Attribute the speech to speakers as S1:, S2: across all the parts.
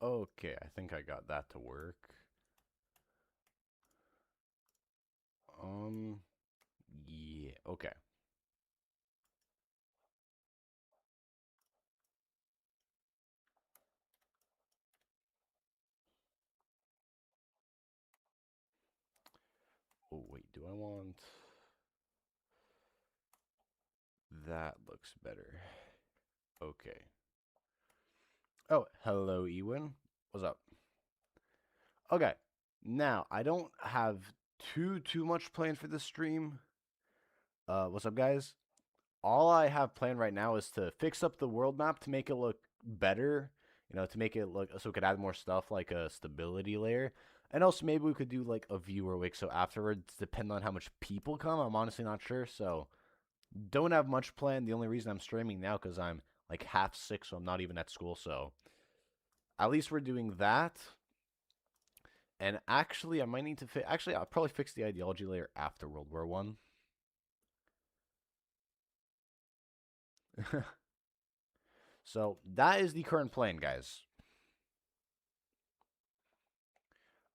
S1: Okay, I think I got that to work. Um, yeah, okay. Oh, wait, do I want... That looks better. Okay. Oh, hello, Ewan. What's up? Okay. Now, I don't have too much planned for this stream. What's up, guys? All I have planned right now is to fix up the world map to make it look better. You know, to make it look so we could add more stuff like a stability layer. And also maybe we could do like a viewer week so afterwards, depending on how much people come. I'm honestly not sure. So don't have much planned. The only reason I'm streaming now because I'm like half sick, so I'm not even at school. So at least we're doing that. And actually, I might need to fix. Actually, I'll probably fix the ideology layer after World War One. So that is the current plan, guys.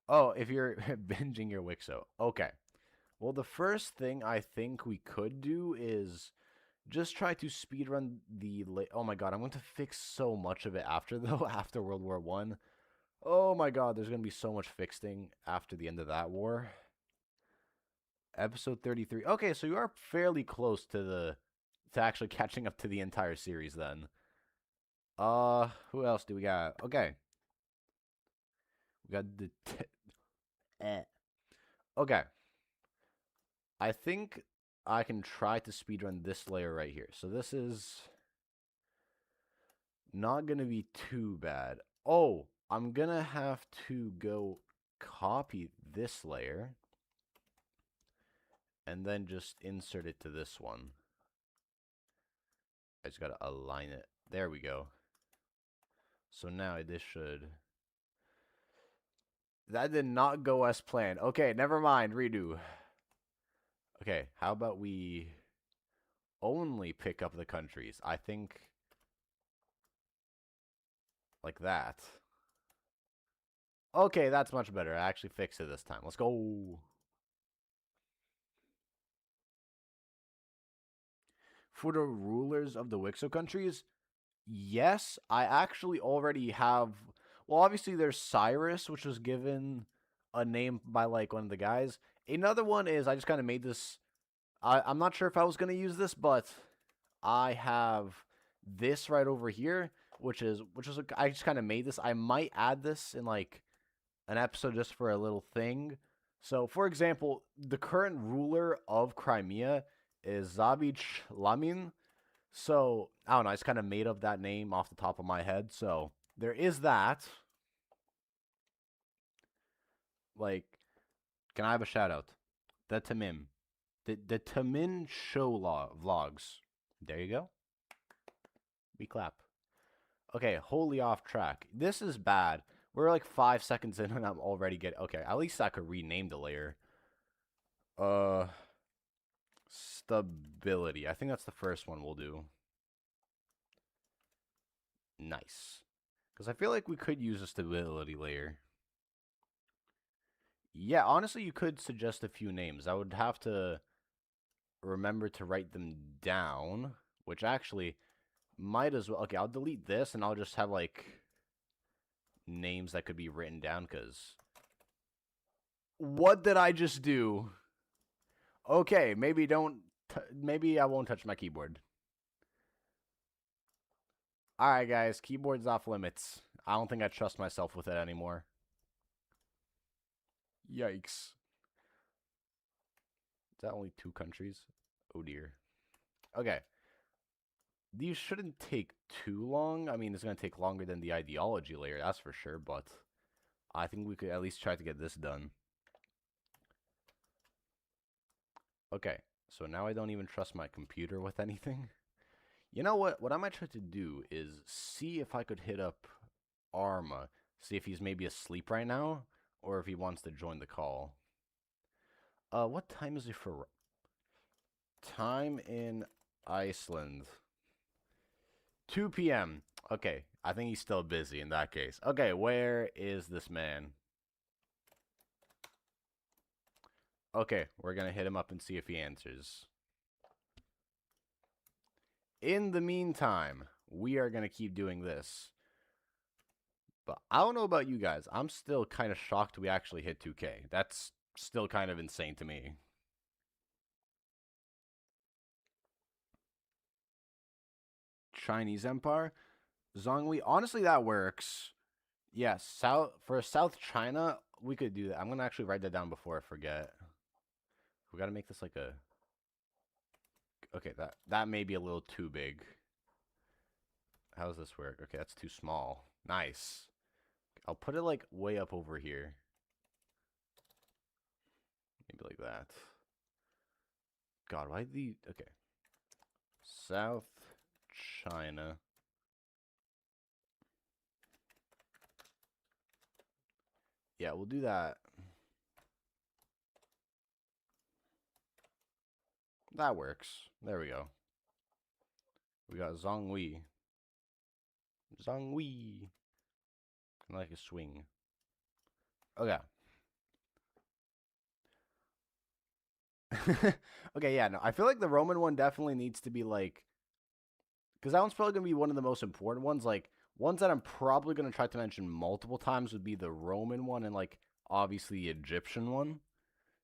S1: Oh, if you're binging your Wicso. Okay. Well, the first thing I think we could do is just try to speedrun the... Oh my god, I'm going to fix so much of it after, though, after World War One. Oh my god, there's going to be so much fixing after the end of that war. Episode 33. Okay, so you are fairly close to the... to actually catching up to the entire series, then. Who else do we got? Okay. We got the... Eh. Okay. I think I can try to speedrun this layer right here. So this is not going to be too bad. Oh, I'm going to have to go copy this layer and then just insert it to this one. I just got to align it. There we go. So now this should... That did not go as planned. Okay, never mind. Redo. Okay, how about we only pick up the countries? I think like that. Okay, that's much better. I actually fixed it this time. Let's go. For the rulers of the Wicso countries, yes, I actually already have. Well, obviously there's Cyrus, which was given a name by like one of the guys. Another one is I just kind of made this. I'm not sure if I was gonna use this, but I have this right over here, which is I just kind of made this. I might add this in like an episode just for a little thing. So, for example, the current ruler of Crimea is Zabich Lamin. So, I don't know, I just kind of made up that name off the top of my head. So, there is that. Like, can I have a shout out? The Tamim. The Tamin Show Vlogs. There you go. We clap. Okay, wholly off track. This is bad. We're like 5 seconds in and I'm already getting... Okay, at least I could rename the layer. Uh, Stability. I think that's the first one we'll do. Nice. Because I feel like we could use a stability layer. Yeah, honestly, you could suggest a few names. I would have to remember to write them down, which actually might as well... Okay, I'll delete this and I'll just have, like, names that could be written down, because... What did I just do? Okay, maybe don't... maybe I won't touch my keyboard. Alright, guys, keyboard's off limits. I don't think I trust myself with it anymore. Yikes. Is that only 2 countries? Oh, dear. Okay. These shouldn't take too long. I mean, it's going to take longer than the ideology layer, that's for sure, but I think we could at least try to get this done. Okay, so now I don't even trust my computer with anything. You know what? What I might try to do is see if I could hit up Arma, see if he's maybe asleep right now, or if he wants to join the call. What time is it for... Time in Iceland. 2 p.m. Okay, I think he's still busy in that case. Okay, where is this man? Okay, we're gonna hit him up and see if he answers. In the meantime, we are gonna keep doing this. But I don't know about you guys. I'm still kind of shocked we actually hit 2K. That's still kind of insane to me. Chinese Empire, Zhongli. Honestly, that works. Yes, South China, we could do that. I'm gonna actually write that down before I forget. We gotta make this like a. Okay, that may be a little too big. How does this work? Okay, that's too small. Nice. I'll put it like way up over here. Maybe like that. God, why the okay. South China. Yeah, we'll do that. That works. There we go. We got Zhongli. Zhongli. Like a swing. Okay. Okay, yeah, no. I feel like the Roman one definitely needs to be like, because that one's probably going to be one of the most important ones. Like, ones that I'm probably going to try to mention multiple times would be the Roman one and, like, obviously the Egyptian one.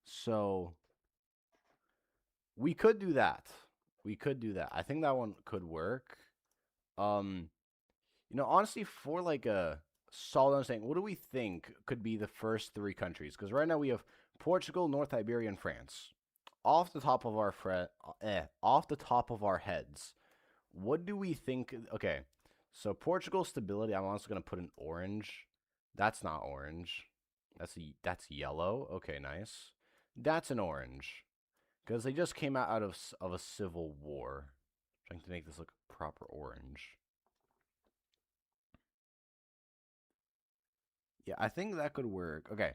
S1: So, we could do that. We could do that. I think that one could work. Um, honestly, for like a solid understanding, what do we think could be the first three countries? Because right now we have Portugal, North Iberia, and France. Off the top of our heads, what do we think? Okay, so Portugal stability. I'm also gonna put an orange. That's not orange. That's yellow. Okay, nice. That's an orange because they just came out of a civil war. Trying to make this look proper orange. Yeah, I think that could work. Okay.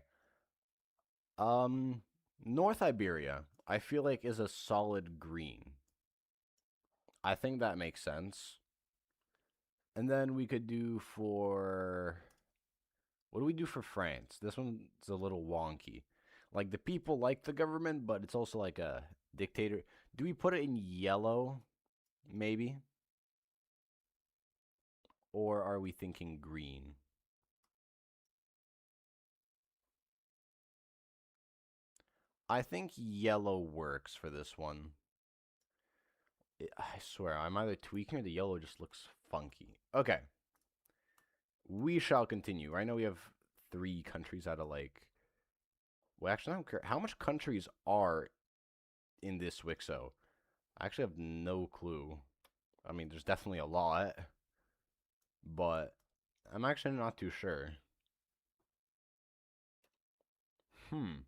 S1: Um, North Iberia, I feel like is a solid green. I think that makes sense. And then we could do for what do we do for France? This one's a little wonky. Like the people like the government, but it's also like a dictator. Do we put it in yellow, maybe? Or are we thinking green? I think yellow works for this one. I swear, I'm either tweaking or the yellow just looks funky. Okay. We shall continue. Right now we have three countries out of like. Well, actually, I don't care. How much countries are in this Wicso? I actually have no clue. I mean, there's definitely a lot, but I'm actually not too sure. Hmm.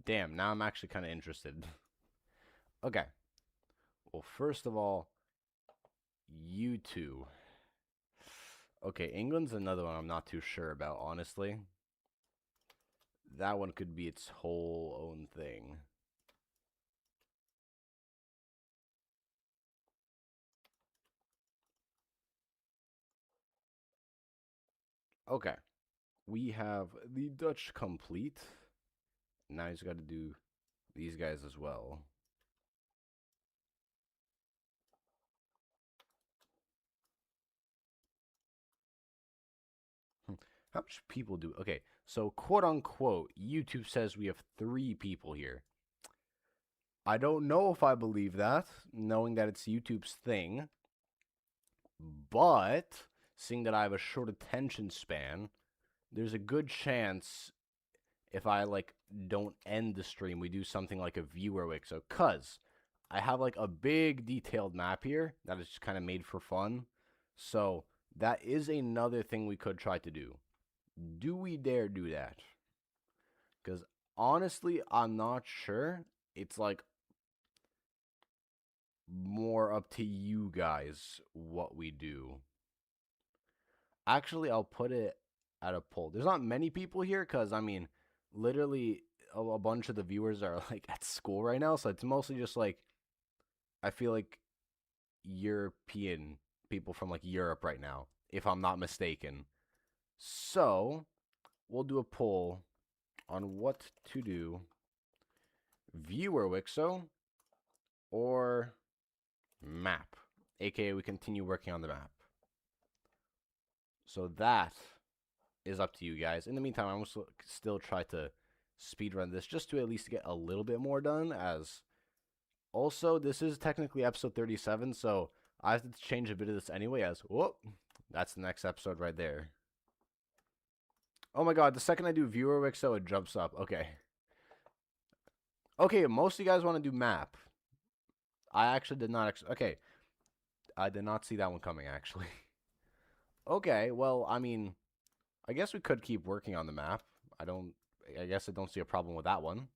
S1: Damn, now I'm actually kind of interested. Okay. Well, first of all, you two. Okay, England's another one I'm not too sure about, honestly. That one could be its whole own thing. Okay. We have the Dutch complete. Now he's got to do these guys as well. How much people do? Okay, so quote unquote, YouTube says we have three people here. I don't know if I believe that, knowing that it's YouTube's thing, but seeing that I have a short attention span, there's a good chance if I like don't end the stream, we do something like a viewer week. So, cause I have like a big detailed map here that is just kind of made for fun. So that is another thing we could try to do. Do we dare do that? Because honestly, I'm not sure. It's like more up to you guys what we do. Actually, I'll put it at a poll. There's not many people here because, I mean, literally a bunch of the viewers are like at school right now. So it's mostly just like, I feel like European people from like Europe right now, if I'm not mistaken. So we'll do a poll on what to do: viewer Wicso or map, aka we continue working on the map. So that is up to you guys. In the meantime, I'm going to still try to speedrun this just to at least get a little bit more done, as also this is technically episode 37, so I have to change a bit of this anyway, as whoop, that's the next episode right there. Oh my god, the second I do viewer Wicso, it jumps up. Okay. Okay, most of you guys want to do map. I actually did not. Okay. I did not see that one coming, actually. Okay, well, I mean, I guess we could keep working on the map. I guess I don't see a problem with that one.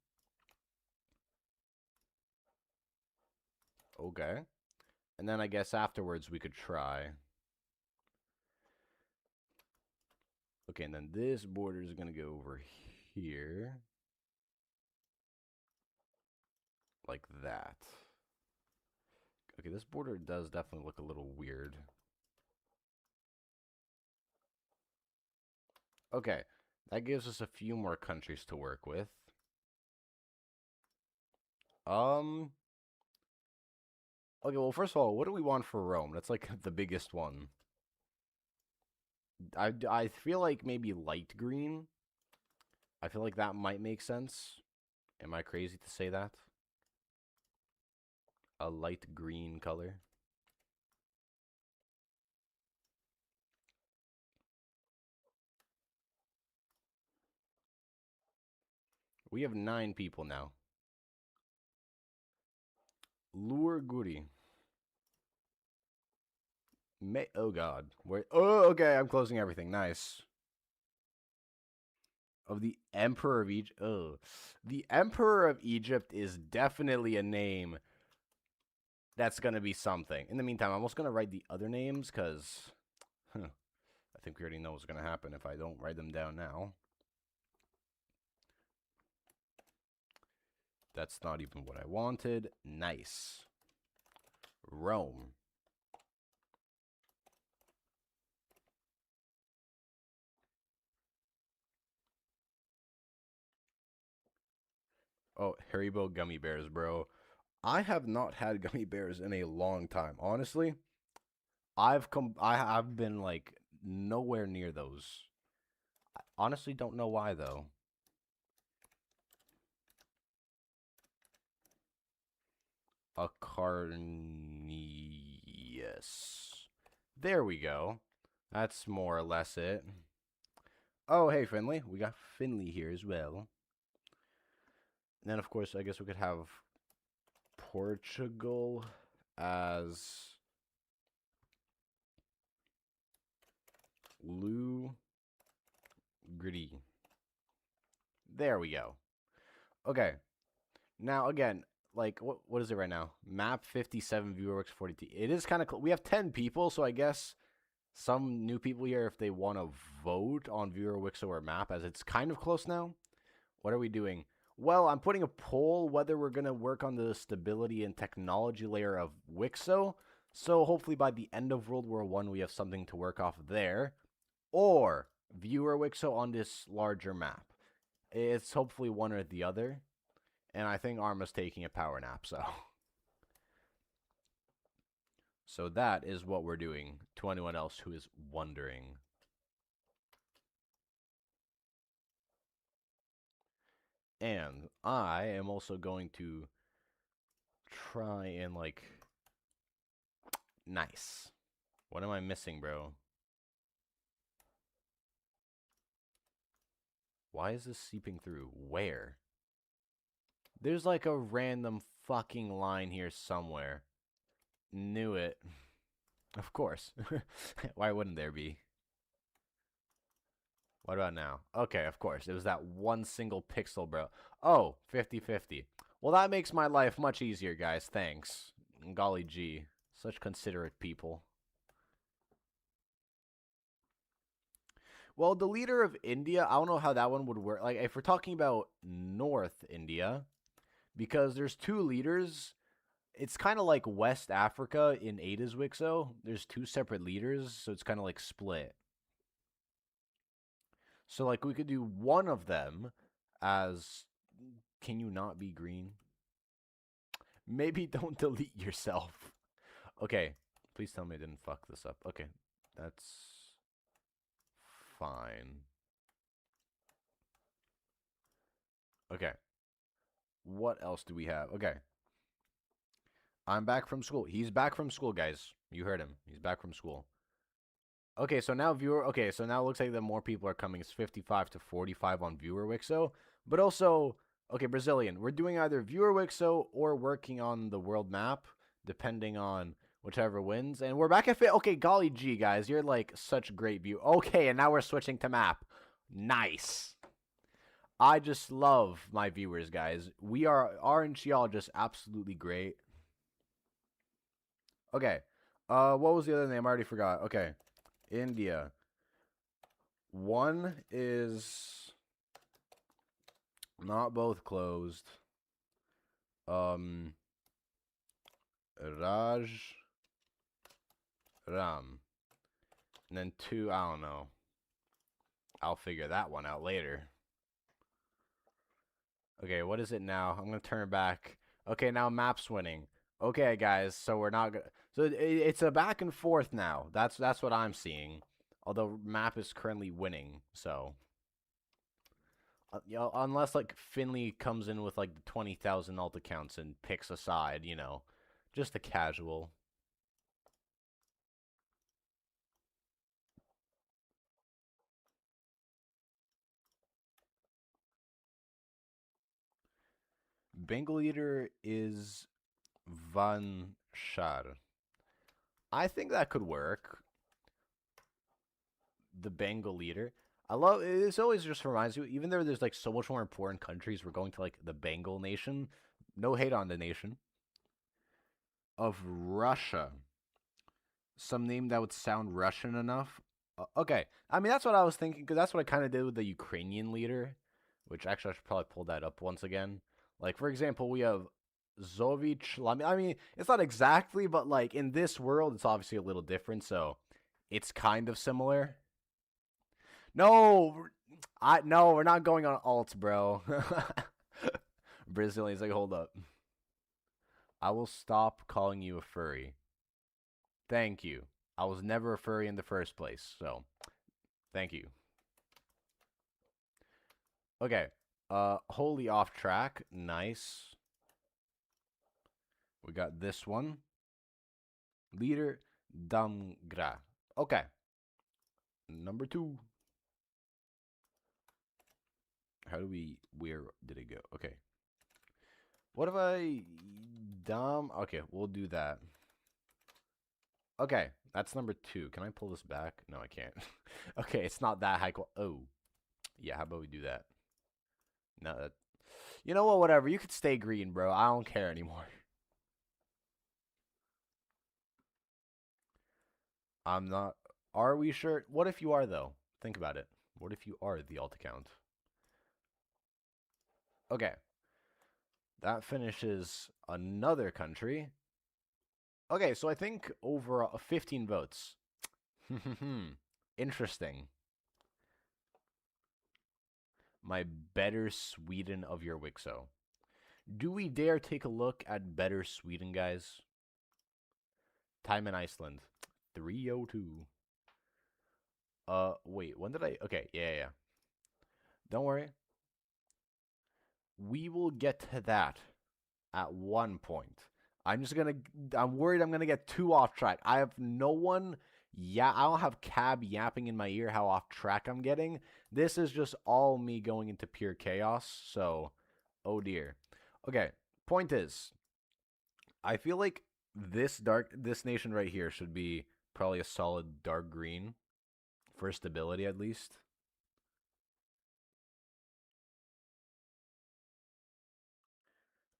S1: Okay. And then I guess afterwards we could try. Okay, and then this border is going to go over here. Like that. Okay, this border does definitely look a little weird. Okay, that gives us a few more countries to work with. Okay, well, first of all, what do we want for Rome? That's like the biggest one. I feel like maybe light green. I feel like that might make sense. Am I crazy to say that? A light green color. We have 9 people now. Lure Guri. Oh god. Where? Oh, okay. I'm closing everything. Nice. Of the Emperor of Egypt. Oh, the Emperor of Egypt is definitely a name that's gonna be something. In the meantime, I'm also gonna write the other names because I think we already know what's gonna happen if I don't write them down now. That's not even what I wanted. Nice. Rome. Oh, Haribo gummy bears, bro. I have not had gummy bears in a long time. Honestly, I've been like nowhere near those. I honestly don't know why though. A carnius. There we go. That's more or less it. Oh, hey, Finley. We got Finley here as well. And then, of course, I guess we could have Portugal as Lou Gritty. There we go. Okay. Now, again, like, what is it right now? Map 57, viewer 42. It is kind of we have 10 people, so I guess some new people here, if they want to vote on viewer Wicso or map, as it's kind of close now. What are we doing? Well, I'm putting a poll whether we're going to work on the stability and technology layer of Wicso. So hopefully by the end of World War I, we have something to work off there. Or viewer Wicso on this larger map. It's hopefully one or the other. And I think Arma's taking a power nap, so. So that is what we're doing, to anyone else who is wondering. And I am also going to try and, like... Nice. What am I missing, bro? Why is this seeping through? Where? There's like a random fucking line here somewhere. Knew it. Of course. Why wouldn't there be? What about now? Okay, of course. It was that one single pixel, bro. Oh, 50-50. Well, that makes my life much easier, guys. Thanks. Golly gee. Such considerate people. Well, the leader of India, I don't know how that one would work. Like, if we're talking about North India, because there's 2 leaders, it's kind of like West Africa in Ada's Wicso. There's two separate leaders, so it's kind of like split. So like we could do one of them as can you not be green? Maybe don't delete yourself. Okay, please tell me I didn't fuck this up. Okay, that's fine. Okay, what else do we have? Okay, I'm back from school. He's back from school, guys. You heard him. He's back from school. Okay, so now viewer. Okay, so now it looks like the more people are coming. It's 55 to 45 on viewer Wicso, but also okay, Brazilian. We're doing either viewer Wicso or working on the world map, depending on whichever wins. And we're back at fit. Okay, golly gee, guys, you're like such great view. Okay, and now we're switching to map. Nice. I just love my viewers, guys. Aren't y'all just absolutely great? Okay. What was the other name? I already forgot. Okay. India. One is not both closed. Raj Ram. And then two, I don't know. I'll figure that one out later. Okay, what is it now? I'm gonna turn it back. Okay, now map's winning. Okay, guys, so we're not gonna. So it's a back and forth now. That's what I'm seeing. Although map is currently winning, so you know, unless like Finley comes in with like the 20,000 alt accounts and picks a side, you know, just a casual. Bengal leader is Van Shar. I think that could work. The Bengal leader. I love this. Always just reminds you, even though there's like so much more important countries, we're going to like the Bengal nation. No hate on the nation of Russia. Some name that would sound Russian enough. Okay, I mean that's what I was thinking because that's what I kind of did with the Ukrainian leader, which actually I should probably pull that up once again. Like for example, we have Zovich. I mean, it's not exactly, but like in this world, it's obviously a little different. So it's kind of similar. No, no, we're not going on alt, bro. Brazilian's like, hold up. I will stop calling you a furry. Thank you. I was never a furry in the first place, so thank you. Okay. Wholly off track. Nice. We got this one. Leader Damgra. Okay. Number 2. Where did it go? Okay. What if I, okay, we'll do that. Okay, that's number 2. Can I pull this back? No, I can't. Okay, it's not that high quality. Oh. Yeah, how about we do that? No, you know what, whatever. You could stay green, bro. I don't care anymore. I'm not. Are we sure? What if you are, though? Think about it. What if you are the alt account? Okay. That finishes another country. Okay, so I think over 15 votes. Interesting. My better Sweden of your Wicso. Do we dare take a look at better Sweden, guys? Time in Iceland. 302. Wait, when did I... Okay, yeah. Don't worry. We will get to that at one point. I'm worried I'm gonna get too off track. I have no one, yeah, I don't have Cab yapping in my ear how off track I'm getting. This is just all me going into pure chaos, so, oh dear. Okay, point is, I feel like this nation right here should be probably a solid dark green, for stability at least.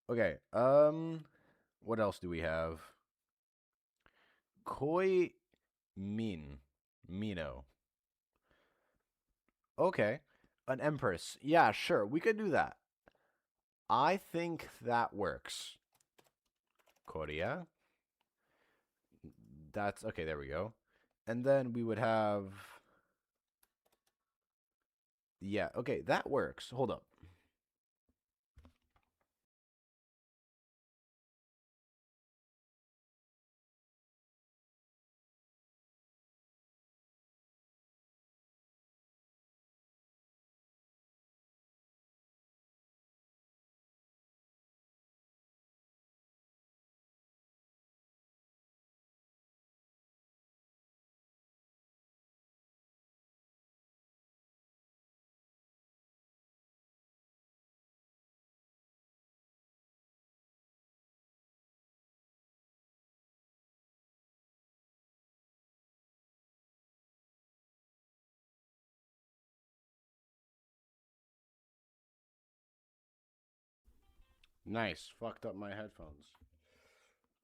S1: Okay, what else do we have? Koi Mino. Okay. An empress. Yeah, sure. We could do that. I think that works. Korea. That's okay. There we go. And then we would have. Yeah, okay, that works. Hold up. Nice. Fucked up my headphones.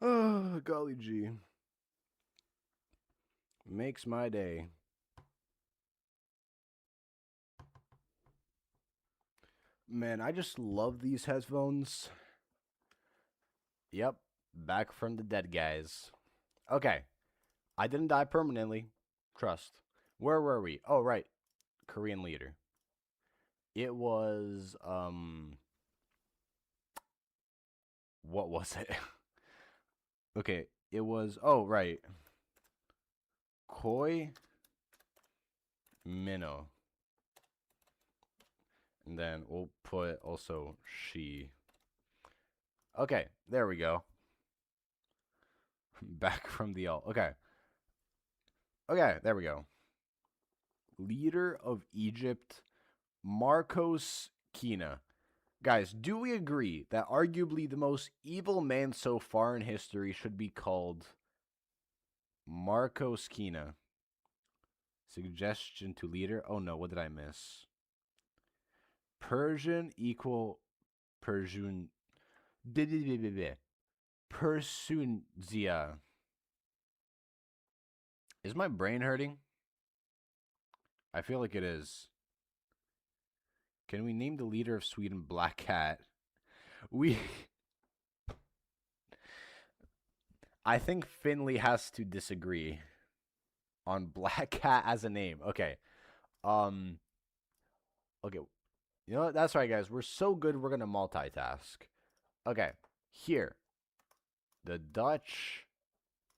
S1: Oh, golly gee. Makes my day. Man, I just love these headphones. Yep. Back from the dead, guys. Okay. I didn't die permanently. Trust. Where were we? Oh, right. Korean leader. It was, what was it? Okay. It was, oh, right. Koi Minnow. And then we'll put also she. Okay, there we go. Back from the alt. Okay. Okay, there we go. Leader of Egypt, Marcos Kina. Guys, do we agree that arguably the most evil man so far in history should be called Marcos Kina? Suggestion to leader? Oh no, what did I miss? Persian equal Persian. Persunzia. Is my brain hurting? I feel like it is. Can we name the leader of Sweden Black Cat? We. I think Finley has to disagree on Black Cat as a name. Okay. Um. Okay. You know what? That's right, guys. We're so good. We're gonna multitask. Okay. Here, the Dutch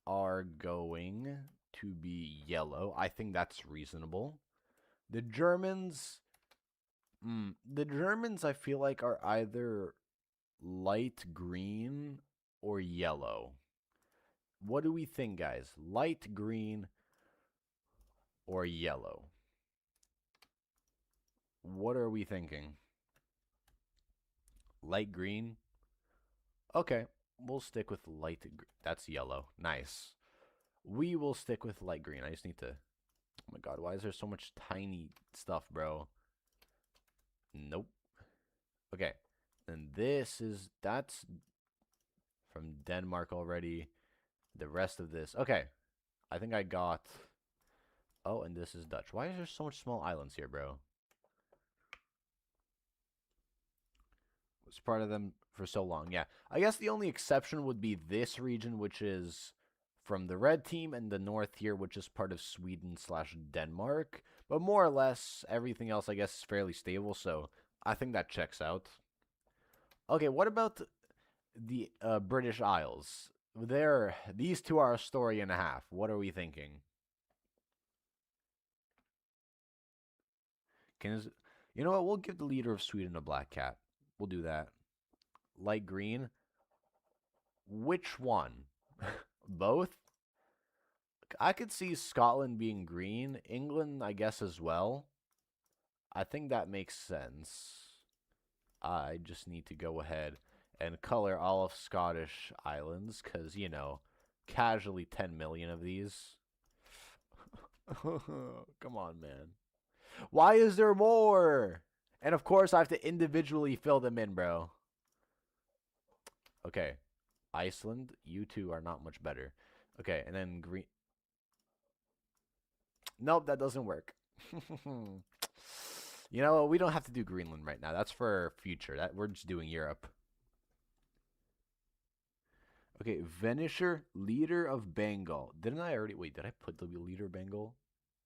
S1: are going to be yellow. I think that's reasonable. The Germans. The Germans, I feel like, are either light green or yellow. What do we think, guys? Light green or yellow? What are we thinking? Light green? Okay, we'll stick with light green. That's yellow. Nice. We will stick with light green. I just need to... Oh my god, why is there so much tiny stuff, bro? Nope. Okay, and this is... That's from Denmark already. The rest of this... Okay, I think I got... Oh, and this is Dutch. Why is there so much small islands here, bro? Was part of them for so long. Yeah. I guess the only exception would be this region, which is from the red team, and the north here, which is part of Sweden/Denmark. But more or less, everything else, I guess, is fairly stable. So I think that checks out. Okay, what about the British Isles? These two are a story and a half. What are we thinking? You know what? We'll give the leader of Sweden a black cat. We'll do that. Light green. Which one? Both? I could see Scotland being green. England, I guess, as well. I think that makes sense. I just need to go ahead and color all of Scottish islands, because, you know, casually 10 million of these. Come on, man. Why is there more? And of course, I have to individually fill them in, bro. Okay. Iceland, you two are not much better. Okay, and then green. Nope, that doesn't work. You know, we don't have to do Greenland right now. That's for future. That we're just doing Europe. Okay, Venisher, leader of Bengal. Didn't I already? Wait, did I put the leader of Bengal?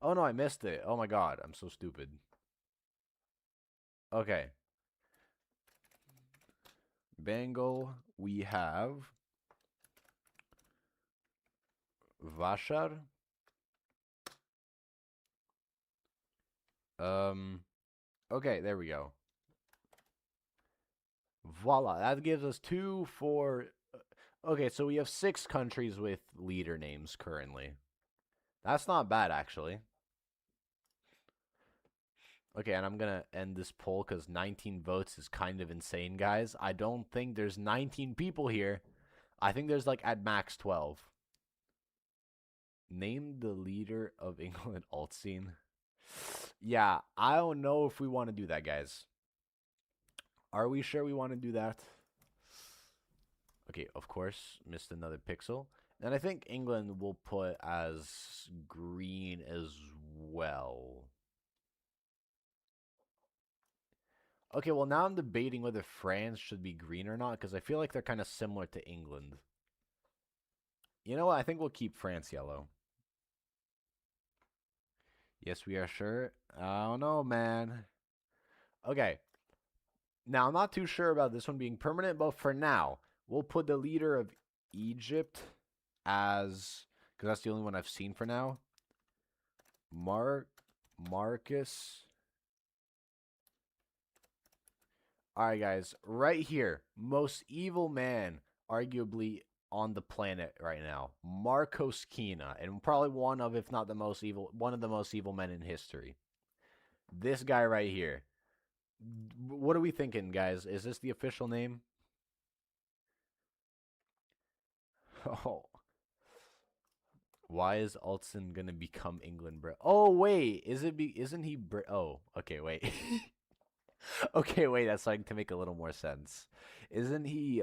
S1: Oh no, I missed it. Oh my god, I'm so stupid. Okay, Bengal. We have Vashar. Um. Okay, there we go. Voila, that gives us 2, 4. Okay, so we have 6 countries with leader names currently. That's not bad, actually. Okay, and I'm gonna end this poll because 19 votes is kind of insane, guys. I don't think there's 19 people here. I think there's like at max 12. Name the leader of England alt scene. Yeah, I don't know if we want to do that, guys. Are we sure we want to do that? Okay, of course, missed another pixel. And I think England will put as green as well. Okay, well, now I'm debating whether France should be green or not, because I feel like they're kind of similar to England. You know what? I think we'll keep France yellow. Yes, we are sure. I don't know, man. Okay. Now, I'm not too sure about this one being permanent, but for now, we'll put the leader of Egypt as, because that's the only one I've seen for now. Marcus. All right, guys. Right here, most evil man, arguably on the planet right now, Marcos Kina, and probably one of, if not the most evil, one of the most evil men in history. This guy right here. What are we thinking, guys? Is this the official name? Oh, why is Altson gonna become England, bro? Oh wait, isn't he Oh, okay, wait. Okay, wait, that's starting to make a little more sense. Isn't he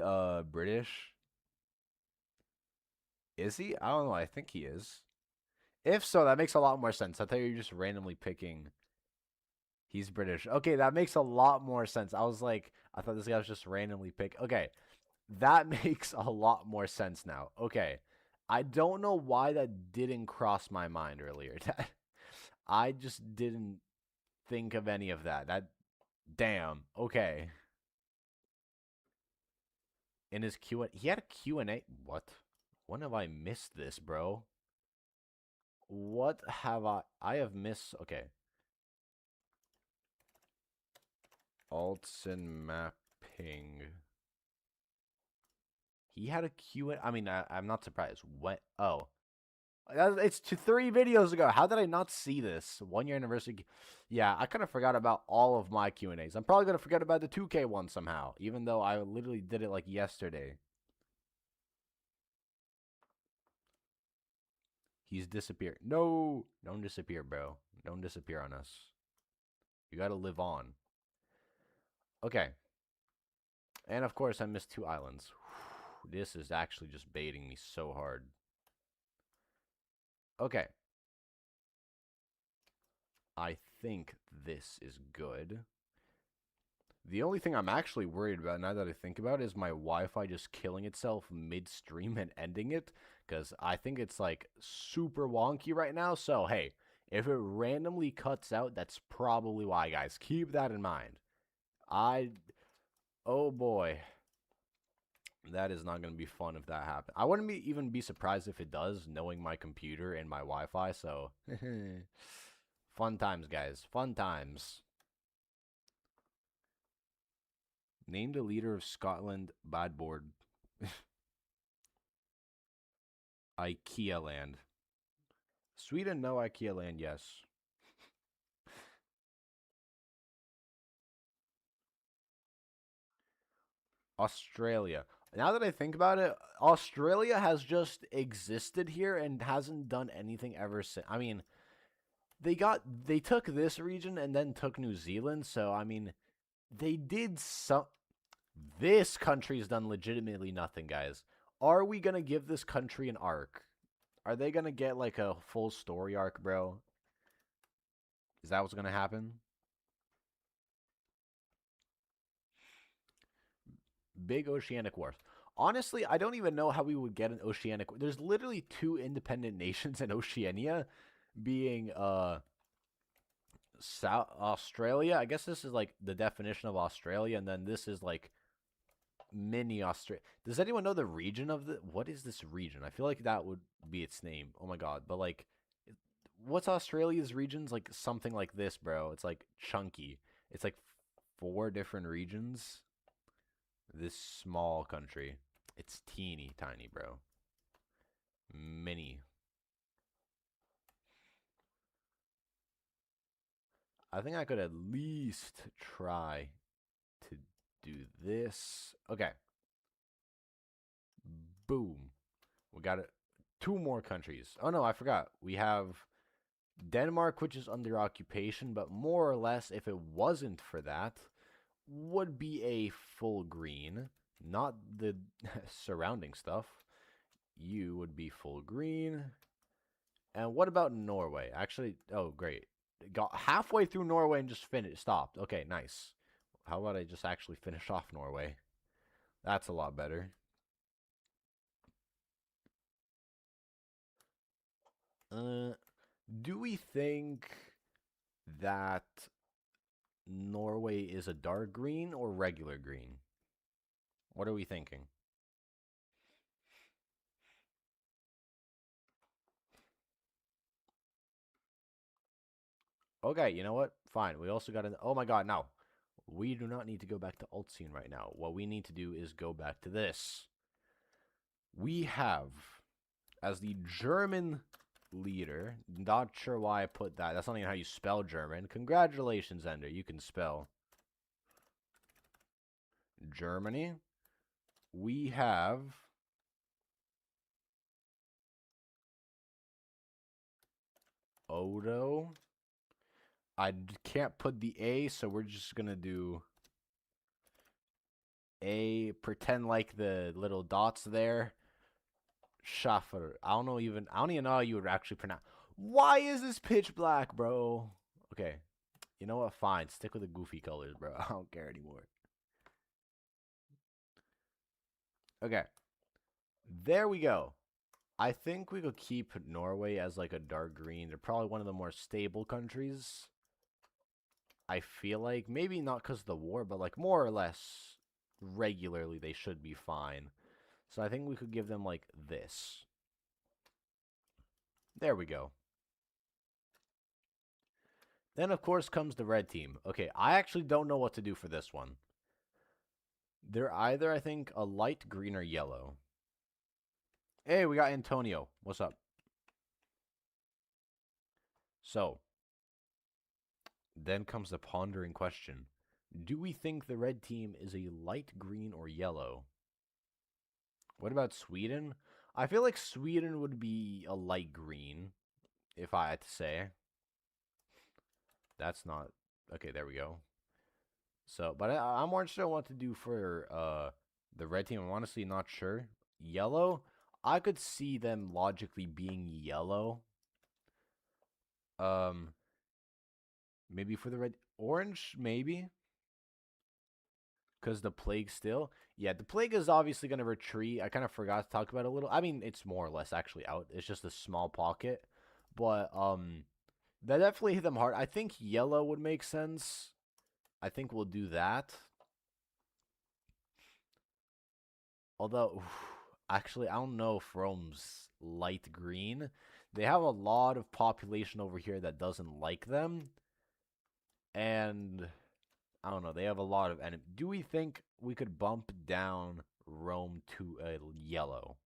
S1: British? Is he? I don't know. I think he is. If so, that makes a lot more sense. I thought you were just randomly picking. He's British. Okay, that makes a lot more sense. I was like, I thought this guy was just randomly pick. Okay, that makes a lot more sense now. Okay, I don't know why that didn't cross my mind earlier. I just didn't think of any of that. Damn. Okay. In his Q, he had a Q&A. What? When have I missed this, bro? What have I have missed? Okay. Alts and mapping. He had a Q&A. I mean, I'm not surprised. What? Oh. It's 3 videos ago. How did I not see this? 1 year anniversary. Yeah, I kind of forgot about all of my Q&As. I'm probably going to forget about the 2K one somehow, even though I literally did it like yesterday. He's disappeared. No, don't disappear, bro. Don't disappear on us. You got to live on. Okay. And of course, I missed 2 islands. This is actually just baiting me so hard. Okay. I think this is good. The only thing I'm actually worried about now that I think about it is my Wi-Fi just killing itself midstream and ending it. Because I think it's like super wonky right now. So, hey, if it randomly cuts out, that's probably why, guys. Keep that in mind. Oh boy. That is not going to be fun if that happens. I wouldn't even be surprised if it does, knowing my computer and my Wi-Fi. So, fun times, guys. Fun times. Name the leader of Scotland. Bad board. IKEA land. Sweden, no. IKEA land, yes. Australia. Now that I think about it, Australia has just existed here and hasn't done anything ever since. I mean, they took this region and then took New Zealand, so I mean, they did some. This country's done legitimately nothing, guys. Are we gonna give this country an arc? Are they gonna get like a full story arc, bro? Is that what's gonna happen? Big oceanic wars. Honestly, I don't even know how we would get an oceanic. There's literally two independent nations in Oceania, being South Australia. I guess this is like the definition of Australia, and then this is like mini Australia. Does anyone know the region of the? What is this region? I feel like that would be its name. Oh my god! But like, what's Australia's regions? Like something like this, bro. It's like chunky. It's like four different regions. This small country. It's teeny tiny, bro. Mini. I think I could at least try to do this. Okay. Boom. We got it. Two more countries. Oh no, I forgot. We have Denmark, which is under occupation, but more or less, if it wasn't for that, would be a full green, not the surrounding stuff. You would be full green. And what about Norway? Actually, oh, great. Got halfway through Norway and just finished, stopped. Okay, nice. How about I just actually finish off Norway? That's a lot better. Uh, do we think that Norway is a dark green or regular green? What are we thinking? Okay, you know what? Fine. We also got an. Oh my god, no. We do not need to go back to alt scene right now. What we need to do is go back to this. We have, as the German leader, not sure why I put that. That's not even how you spell German. Congratulations, Ender. You can spell Germany. We have Odo. I can't put the A, so we're just going to do A. Pretend like the little dots there. Schaffer. I don't even know how you would actually pronounce. Why is this pitch black, bro? Okay. You know what? Fine. Stick with the goofy colors, bro. I don't care anymore. Okay. There we go. I think we could keep Norway as like a dark green. They're probably one of the more stable countries. I feel like maybe not because of the war, but like more or less regularly they should be fine. So I think we could give them like this. There we go. Then of course comes the red team. Okay, I actually don't know what to do for this one. They're either, I think, a light green or yellow. Hey, we got Antonio. What's up? So, then comes the pondering question. Do we think the red team is a light green or yellow? What about Sweden? I feel like Sweden would be a light green, if I had to say. That's not... Okay, there we go. So, but I'm more interested in what to do for the red team. I'm honestly not sure. Yellow? I could see them logically being yellow. Um, maybe for the red... Orange, maybe? Because the plague still? Yeah, the plague is obviously going to retreat. I kind of forgot to talk about it a little. I mean, it's more or less actually out. It's just a small pocket. But, that definitely hit them hard. I think yellow would make sense. I think we'll do that. Although, actually, I don't know if Rome's light green. They have a lot of population over here that doesn't like them. And I don't know. They have a lot of enemies. Do we think we could bump down Rome to a yellow?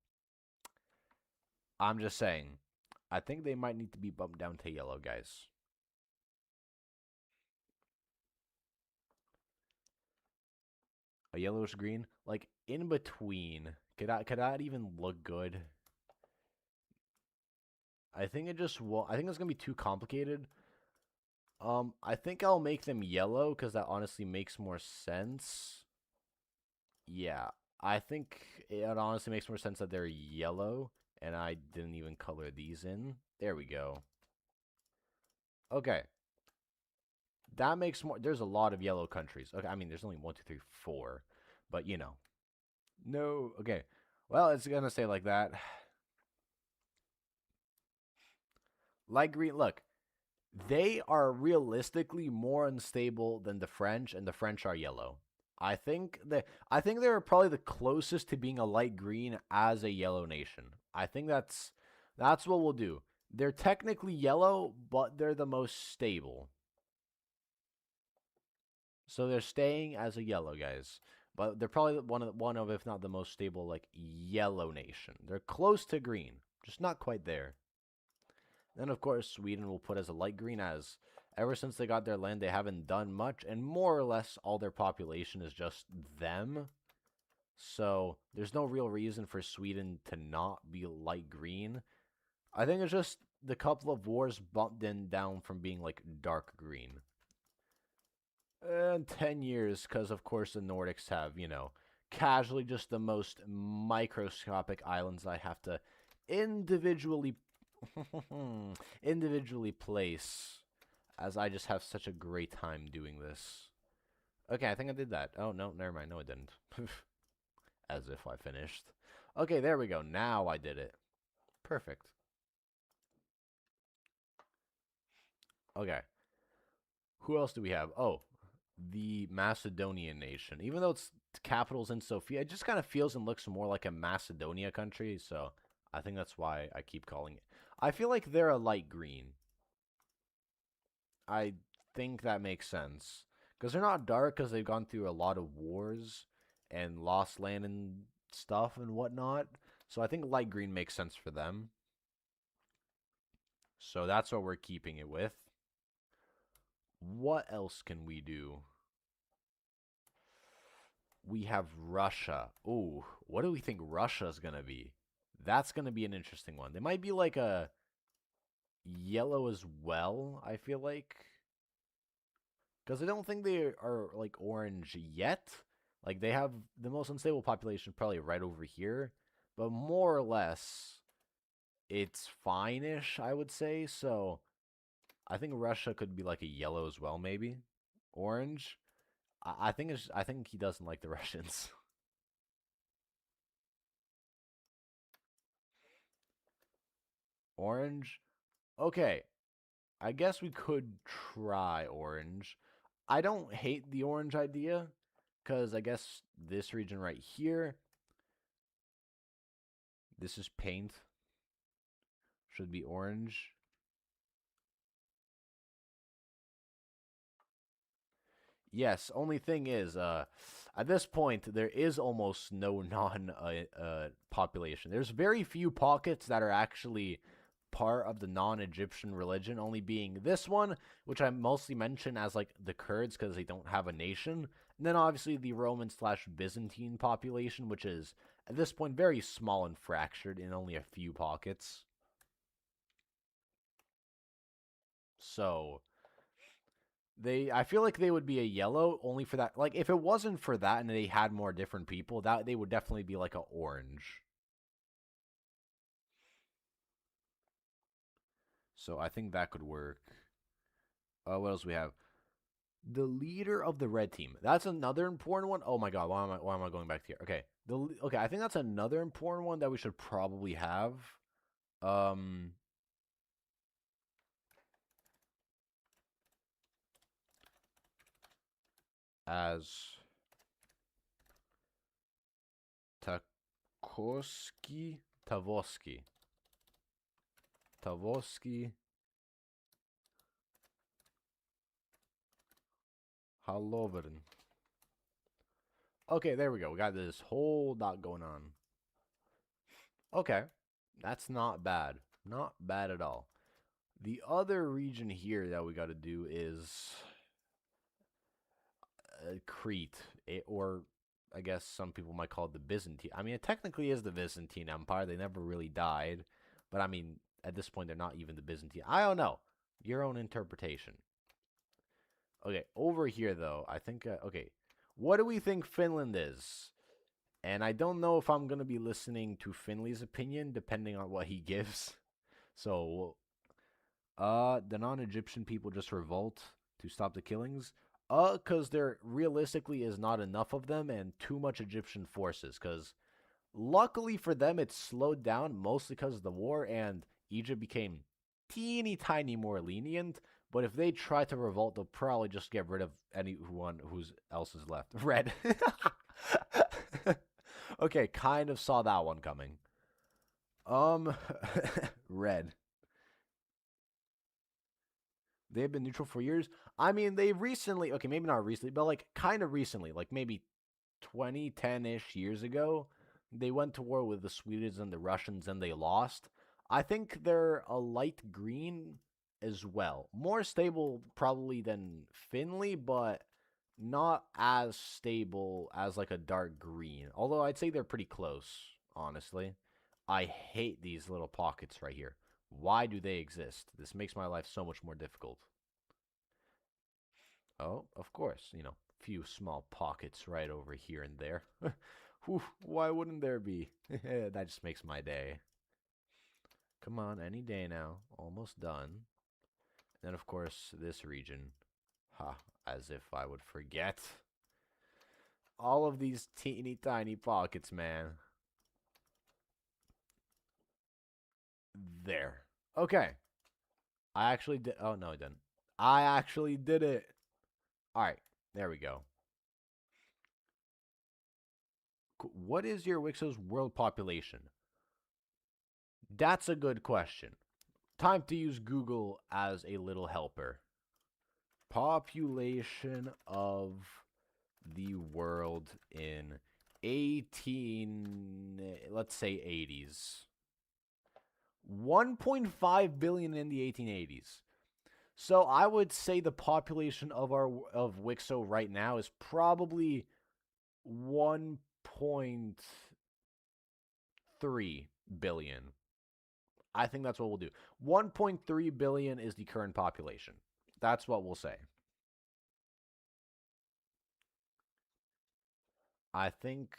S1: I'm just saying. I think they might need to be bumped down to yellow, guys. A yellowish green, like in between. Could that even look good? I think it just will. I think it's gonna be too complicated. I think I'll make them yellow because that honestly makes more sense. Yeah, I think it honestly makes more sense that they're yellow, and I didn't even color these in. There we go. Okay. That makes more... There's a lot of yellow countries. Okay, I mean, there's only 1, 2, 3, 4. But, you know. No. Okay. Well, it's gonna stay like that. Light green. Look, they are realistically more unstable than the French, and the French are yellow. I think they're probably the closest to being a light green as a yellow nation. I think that's what we'll do. They're technically yellow, but they're the most stable. So they're staying as a yellow, guys. But they're probably one of if not the most stable like yellow nation. They're close to green, just not quite there. Then of course Sweden will put as a light green as ever since they got their land they haven't done much and more or less all their population is just them. So there's no real reason for Sweden to not be light green. I think it's just the couple of wars bumped in down from being like dark green. 10 years, because of course the Nordics have, casually just the most microscopic islands I have to individually individually place, as I just have such a great time doing this. Okay, I think I did that. Oh, no, never mind. No, I didn't. As if I finished. Okay, there we go. Now I did it. Perfect. Okay. Who else do we have? Oh, the Macedonian nation. Even though its capital's in Sofia, it just kind of feels and looks more like a Macedonia country, so I think that's why I keep calling it. I feel like they're a light green. I think that makes sense. Because they're not dark because they've gone through a lot of wars and lost land and stuff and whatnot. So I think light green makes sense for them. So that's what we're keeping it with. What else can we do? We have Russia. Ooh, what do we think Russia's going to be? That's going to be an interesting one. They might be like a yellow as well, I feel like. Because I don't think they are like orange yet. Like they have the most unstable population probably right over here. But more or less, it's fine-ish, I would say. So I think Russia could be like a yellow as well, maybe. Orange. I think he doesn't like the Russians. Orange. Okay, I guess we could try orange. I don't hate the orange idea, because I guess this region right here, this is paint, should be orange. Yes, only thing is, at this point, there is almost no non population. There's very few pockets that are actually part of the non-Egyptian religion, only being this one, which I mostly mention as like the Kurds because they don't have a nation, and then obviously the Roman slash Byzantine population, which is at this point very small and fractured in only a few pockets. So I feel like they would be a yellow only for that. Like if it wasn't for that and they had more different people, that they would definitely be like a orange. So I think that could work. What else we have? The leader of the red team. That's another important one. Oh my god, why am I going back to here? Okay. Okay, I think that's another important one that we should probably have. Um as Takoski Tavoski Haloveren. Okay, there we go. We got this whole dot going on. Okay. That's not bad. Not bad at all. The other region here that we got to do is Crete, or I guess some people might call it the Byzantine. I mean, it technically is the Byzantine Empire. They never really died, but I mean, at this point, they're not even the Byzantine. I don't know. Your own interpretation. Okay, over here though, I think. Okay, what do we think Finland is? And I don't know if I'm gonna be listening to Finley's opinion, depending on what he gives. So, the non-Egyptian people just revolt to stop the killings. Because there realistically is not enough of them and too much Egyptian forces. Because luckily for them, it slowed down mostly because of the war, and Egypt became teeny tiny more lenient. But if they try to revolt, they'll probably just get rid of anyone who's else is left. Red. Okay, kind of saw that one coming. Um, red. They've been neutral for years. I mean, they recently, okay, maybe not recently, but like kind of recently, like maybe 2010-ish years ago, they went to war with the Swedes and the Russians and they lost. I think they're a light green as well. More stable probably than Finley, but not as stable as like a dark green. Although I'd say they're pretty close, honestly. I hate these little pockets right here. Why do they exist? This makes my life so much more difficult. Oh, of course, few small pockets right over here and there. Whew, why wouldn't there be? That just makes my day. Come on, any day now. Almost done. Then, of course, this region. Ha, as if I would forget. All of these teeny tiny pockets, man. There. Okay. I actually did. Oh, no, I didn't. I actually did it. All right. There we go. What is your Wixo's world population? That's a good question. Time to use Google as a little helper. Population of the world in let's say 80s. 1.5 billion in the 1880s. So I would say the population of Wixo right now is probably 1.3 billion. I think that's what we'll do. 1.3 billion is the current population. That's what we'll say. I think,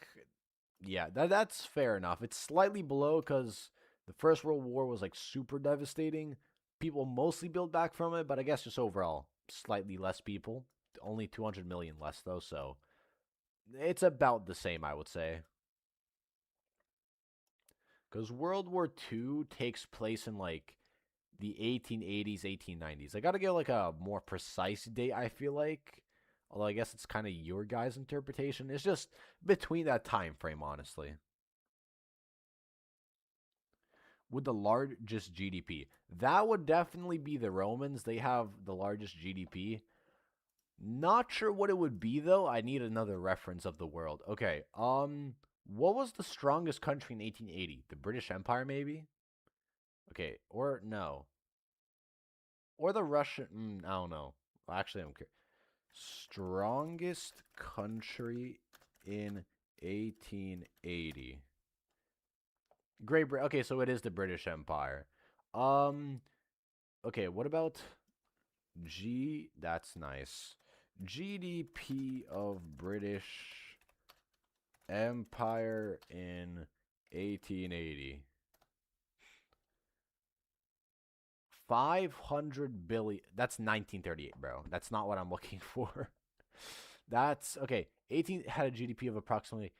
S1: yeah, that's fair enough. It's slightly below because the First World War was like super devastating. People mostly built back from it, but I guess just overall, slightly less people. Only 200 million less, though, so it's about the same, I would say. Because World War II takes place in like the 1880s, 1890s. I gotta get like a more precise date, I feel like. Although I guess it's kind of your guys' interpretation. It's just between that time frame, honestly. With the largest GDP. That would definitely be the Romans. They have the largest GDP. Not sure what it would be though. I need another reference of the world. Okay. What was the strongest country in 1880? The British Empire maybe? Okay, or no. Or the Russian, I don't know. Actually, I'm curious. Strongest country in 1880. Great Britain. Okay, so it is the British Empire. Um, okay, what about that's nice. GDP of British Empire in 1880. 500 billion. That's 1938, bro. That's not what I'm looking for. That's okay. 18 had a GDP of approximately.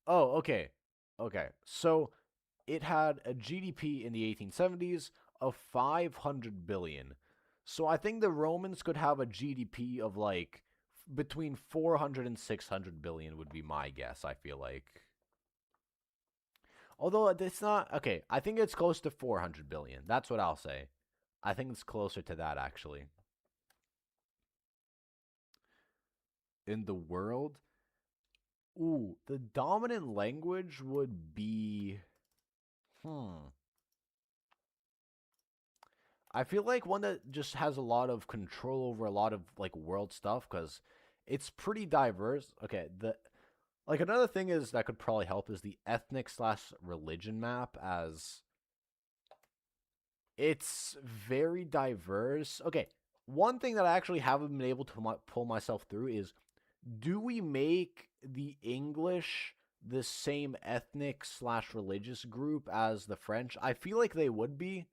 S1: Oh, okay. Okay. So it had a GDP in the 1870s of 500 billion. So I think the Romans could have a GDP of like between 400 and 600 billion would be my guess, I feel like. Although it's not okay, I think it's close to 400 billion. That's what I'll say. I think it's closer to that actually. In the world, ooh, the dominant language would be hmm. I feel like one that just has a lot of control over a lot of like world stuff because it's pretty diverse. Okay, the like another thing is that could probably help is the ethnic slash religion map as it's very diverse. Okay, one thing that I actually haven't been able to pull myself through is do we make the English the same ethnic slash religious group as the French? I feel like they would be.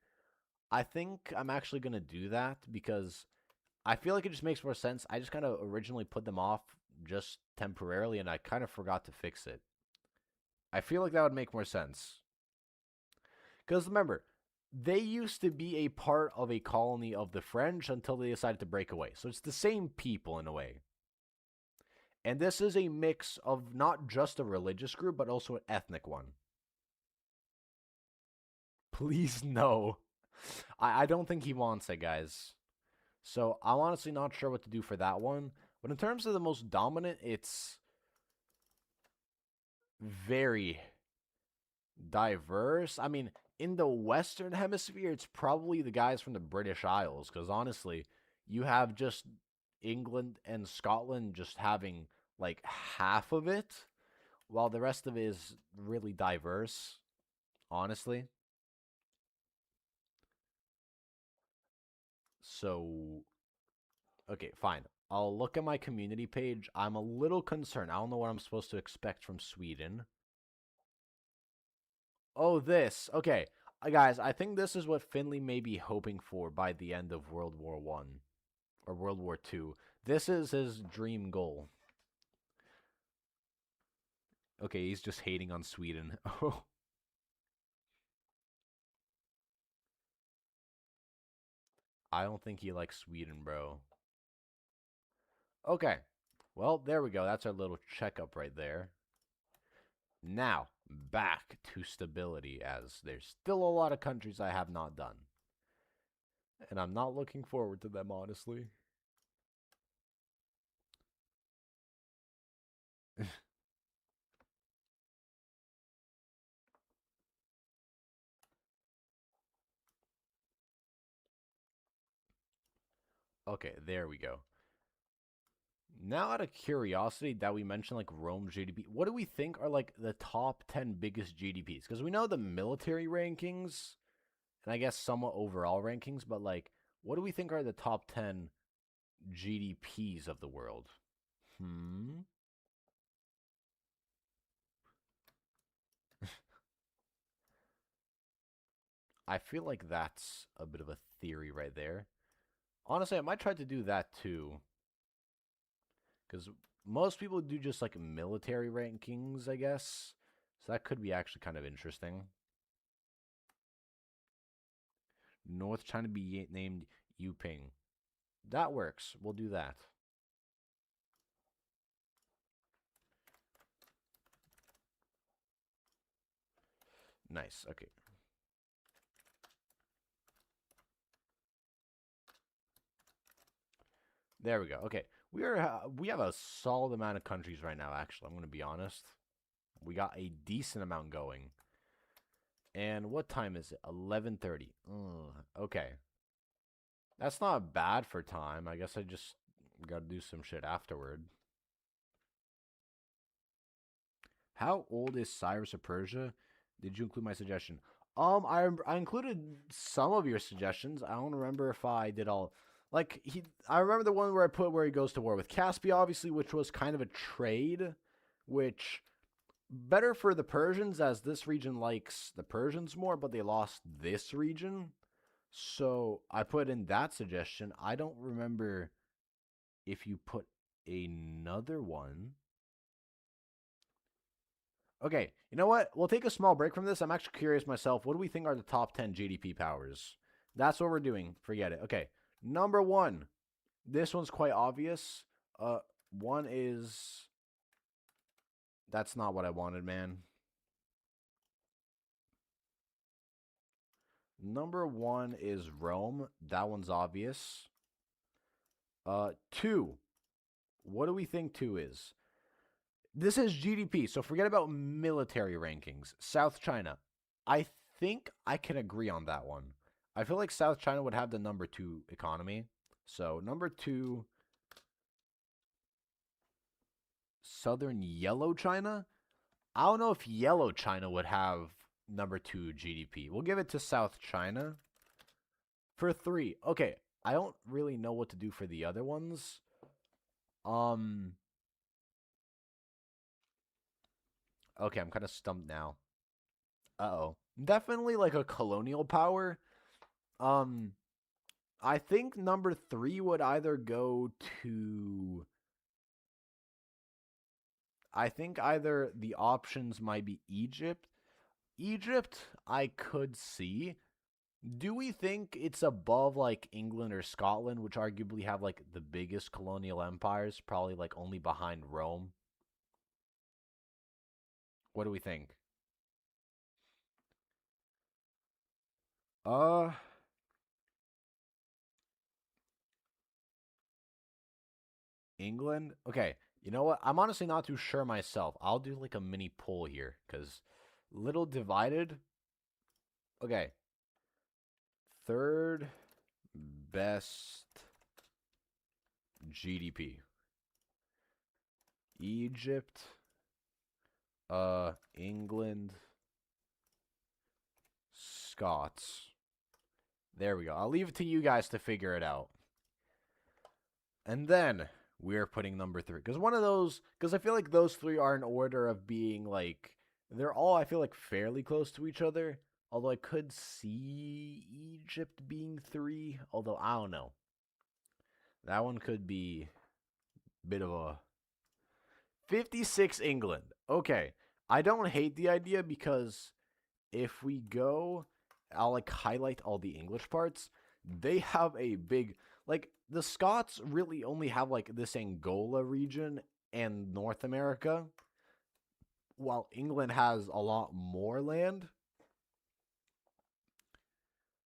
S1: I think I'm actually going to do that because I feel like it just makes more sense. I just kind of originally put them off just temporarily, and I kind of forgot to fix it. I feel like that would make more sense. Because remember, they used to be a part of a colony of the French until they decided to break away. So it's the same people in a way. And this is a mix of not just a religious group, but also an ethnic one. Please, no. I don't think he wants it, guys. So I'm honestly not sure what to do for that one. But in terms of the most dominant, it's very diverse. I mean, in the Western Hemisphere, it's probably the guys from the British Isles. Because honestly, you have just England and Scotland just having like half of it, while the rest of it is really diverse, honestly. So, okay, fine. I'll look at my community page. I'm a little concerned. I don't know what I'm supposed to expect from Sweden. Oh, this. Okay. Guys, I think this is what Finley may be hoping for by the end of World War One or World War Two. This is his dream goal. Okay, he's just hating on Sweden. Oh, I don't think he likes Sweden, bro. Okay. Well, there we go. That's our little checkup right there. Now, back to stability, as there's still a lot of countries I have not done. And I'm not looking forward to them, honestly. Okay, there we go. Now, out of curiosity, that we mentioned like Rome's GDP, what do we think are like the top 10 biggest GDPs? Because we know the military rankings, and I guess somewhat overall rankings, but like, what do we think are the top 10 GDPs of the world? Hmm. I feel like that's a bit of a theory right there. Honestly, I might try to do that too, because most people do just like military rankings, I guess. So that could be actually kind of interesting. North China be named Yuping. That works. We'll do that. Nice. Okay. There we go. Okay. We have a solid amount of countries right now, actually. I'm going to be honest. We got a decent amount going. And what time is it? 11:30. Okay. That's not bad for time. I guess I just got to do some shit afterward. How old is Cyrus of Persia? Did you include my suggestion? I included some of your suggestions. I don't remember if I did all. Like I remember the one where I put where he goes to war with Caspia, obviously, which was kind of a trade, which better for the Persians as this region likes the Persians more, but they lost this region. So I put in that suggestion. I don't remember if you put another one. Okay, you know what? We'll take a small break from this. I'm actually curious myself. What do we think are the top 10 GDP powers? That's what we're doing. Forget it. Okay, number one. This one's quite obvious. One is. That's not what I wanted, man. Number one is Rome. That one's obvious. Two. What do we think two is? This is GDP, so forget about military rankings. South China. I think I can agree on that one. I feel like South China would have the number two economy. So, number two, Southern Yellow China. I don't know if Yellow China would have number two GDP. We'll give it to South China. For three, okay, I don't really know what to do for the other ones. Um, okay, I'm kind of stumped now. Uh-oh. Definitely like a colonial power. Um, I think number 3 would either go to. I think either the options might be Egypt. Egypt, I could see. Do we think it's above like England or Scotland, which arguably have like the biggest colonial empires, probably like only behind Rome? What do we think? Uh, England? Okay, you know what? I'm honestly not too sure myself. I'll do like a mini poll here because little divided. Okay, third best GDP. Egypt, England, Scots. There we go. I'll leave it to you guys to figure it out. And then we're putting number 3 because one of those because I feel like those 3 are in order of being like they're all I feel like fairly close to each other. Although I could see Egypt being 3, although I don't know. That one could be a bit of a 56 England. Okay. I don't hate the idea because if we go, I'll like highlight all the English parts. They have a big, like, the Scots really only have like this Angola region and North America, while England has a lot more land.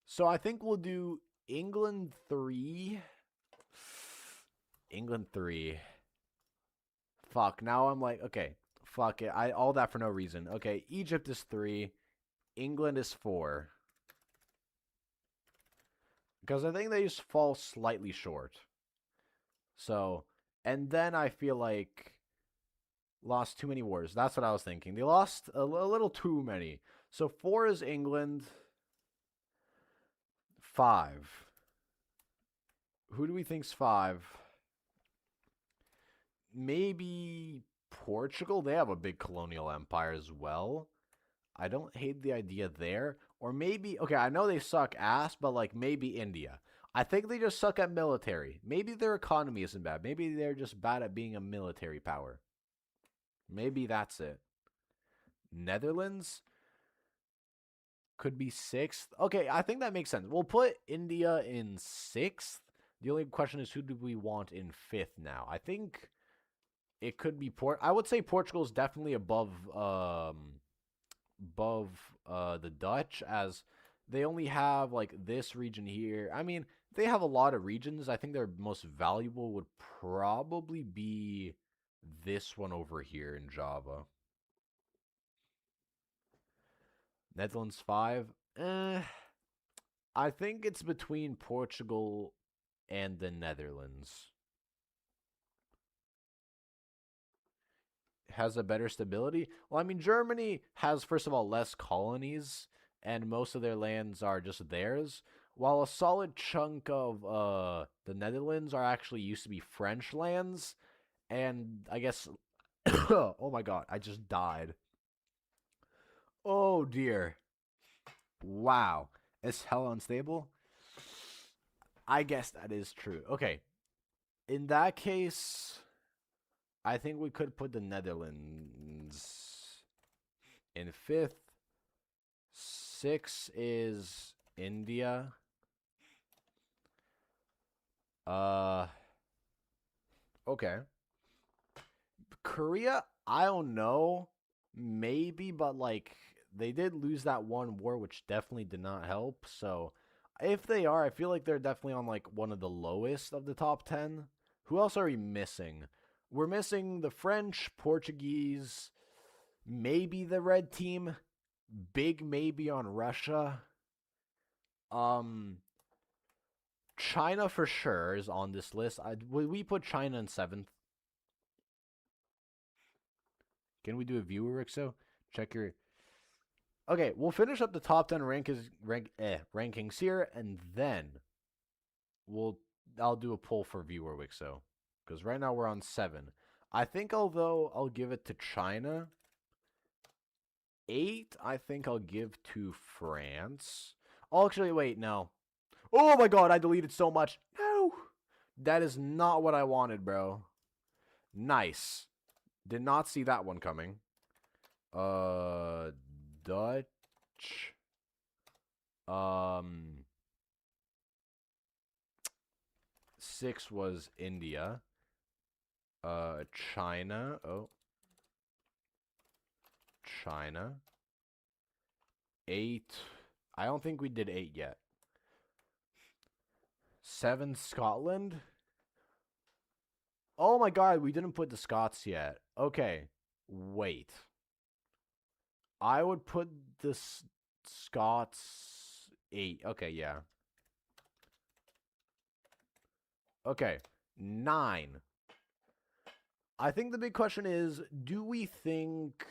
S1: So I think we'll do England 3. England 3. Fuck, now I'm like, okay, fuck it. All that for no reason. Okay, Egypt is 3. England is 4. Because I think they just fall slightly short. So, and then I feel like lost too many wars. That's what I was thinking. They lost a little too many. So 4 is England. 5. Who do we think's 5? Maybe Portugal. They have a big colonial empire as well. I don't hate the idea there. Or maybe, okay, I know they suck ass, but like maybe India. I think they just suck at military. Maybe their economy isn't bad. Maybe they're just bad at being a military power. Maybe that's it. Netherlands could be 6th. Okay, I think that makes sense. We'll put India in 6th. The only question is who do we want in 5th now? I think it could be I would say Portugal is definitely above the Dutch as they only have like this region here. I mean, they have a lot of regions. I think their most valuable would probably be this one over here in Java. Netherlands 5. I think it's between Portugal and the Netherlands. Has a better stability? Well, I mean, Germany has, first of all, less colonies, and most of their lands are just theirs, while a solid chunk of the Netherlands are actually used to be French lands, and I guess. Oh my god, I just died. Oh dear. Wow. It's hell unstable? I guess that is true. Okay. In that case, I think we could put the Netherlands in 5th. 6 is India. Okay. Korea, I don't know. Maybe, but like they did lose that one war, which definitely did not help. So if they are, I feel like they're definitely on like one of the lowest of the top 10. Who else are we missing? We're missing the French, Portuguese, maybe the red team, big maybe on Russia. Um, China for sure is on this list. Would we put China in 7th? Can we do a viewer, Wicso? Check your. Okay, we'll finish up the top 10 rankings here, and then I'll do a poll for viewer Wicso. Because right now we're on 7. I think although I'll give it to China. 8, I think I'll give to France. Oh, actually, wait, no. Oh my god, I deleted so much. No. That is not what I wanted, bro. Nice. Did not see that one coming. Dutch. Um, 6 was India. China. Oh, China. 8. I don't think we did 8 yet. 7, Scotland. Oh my god, we didn't put the Scots yet. Okay, wait. I would put the Scots 8. Okay, yeah. Okay, 9. I think the big question is, do we think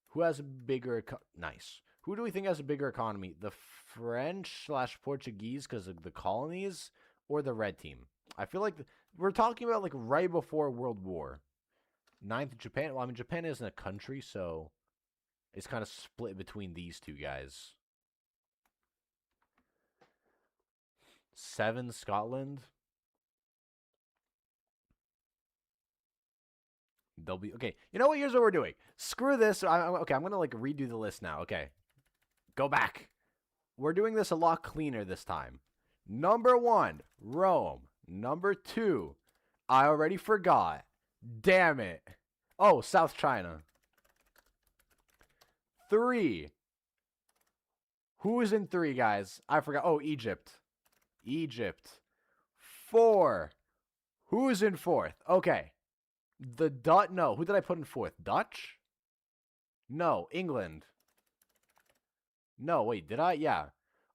S1: who has a bigger nice? Who do we think has a bigger economy? The French slash Portuguese because of the colonies, or the red team? I feel like we're talking about like right before World War. Ninth, Japan. Well, I mean, Japan isn't a country, so it's kind of split between these two guys. 7, Scotland. They'll be okay. You know what? Here's what we're doing. Screw this. Okay, I'm gonna like redo the list now. Okay, go back. We're doing this a lot cleaner this time. Number 1, Rome. Number 2, I already forgot. Damn it. Oh, South China. 3. Who is in 3, guys? I forgot. Oh, Egypt. Egypt. 4. Who is in 4th? Okay. The Dutch. No, who did I put in 4th? Dutch? No, England. No, wait, did I? Yeah.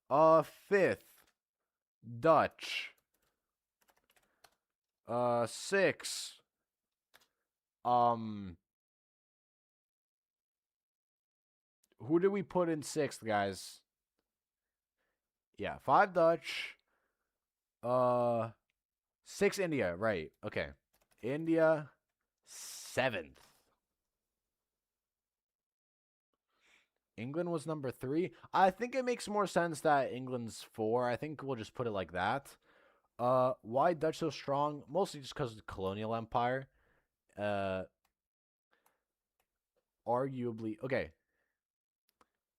S1: 5th. Dutch. 6. Who did we put in 6th, guys? Yeah, 5 Dutch. 6 India, right. Okay. India 7th. England was number 3. I think it makes more sense that England's 4. I think we'll just put it like that. Why Dutch so strong? Mostly just because of the colonial empire. Arguably. Okay.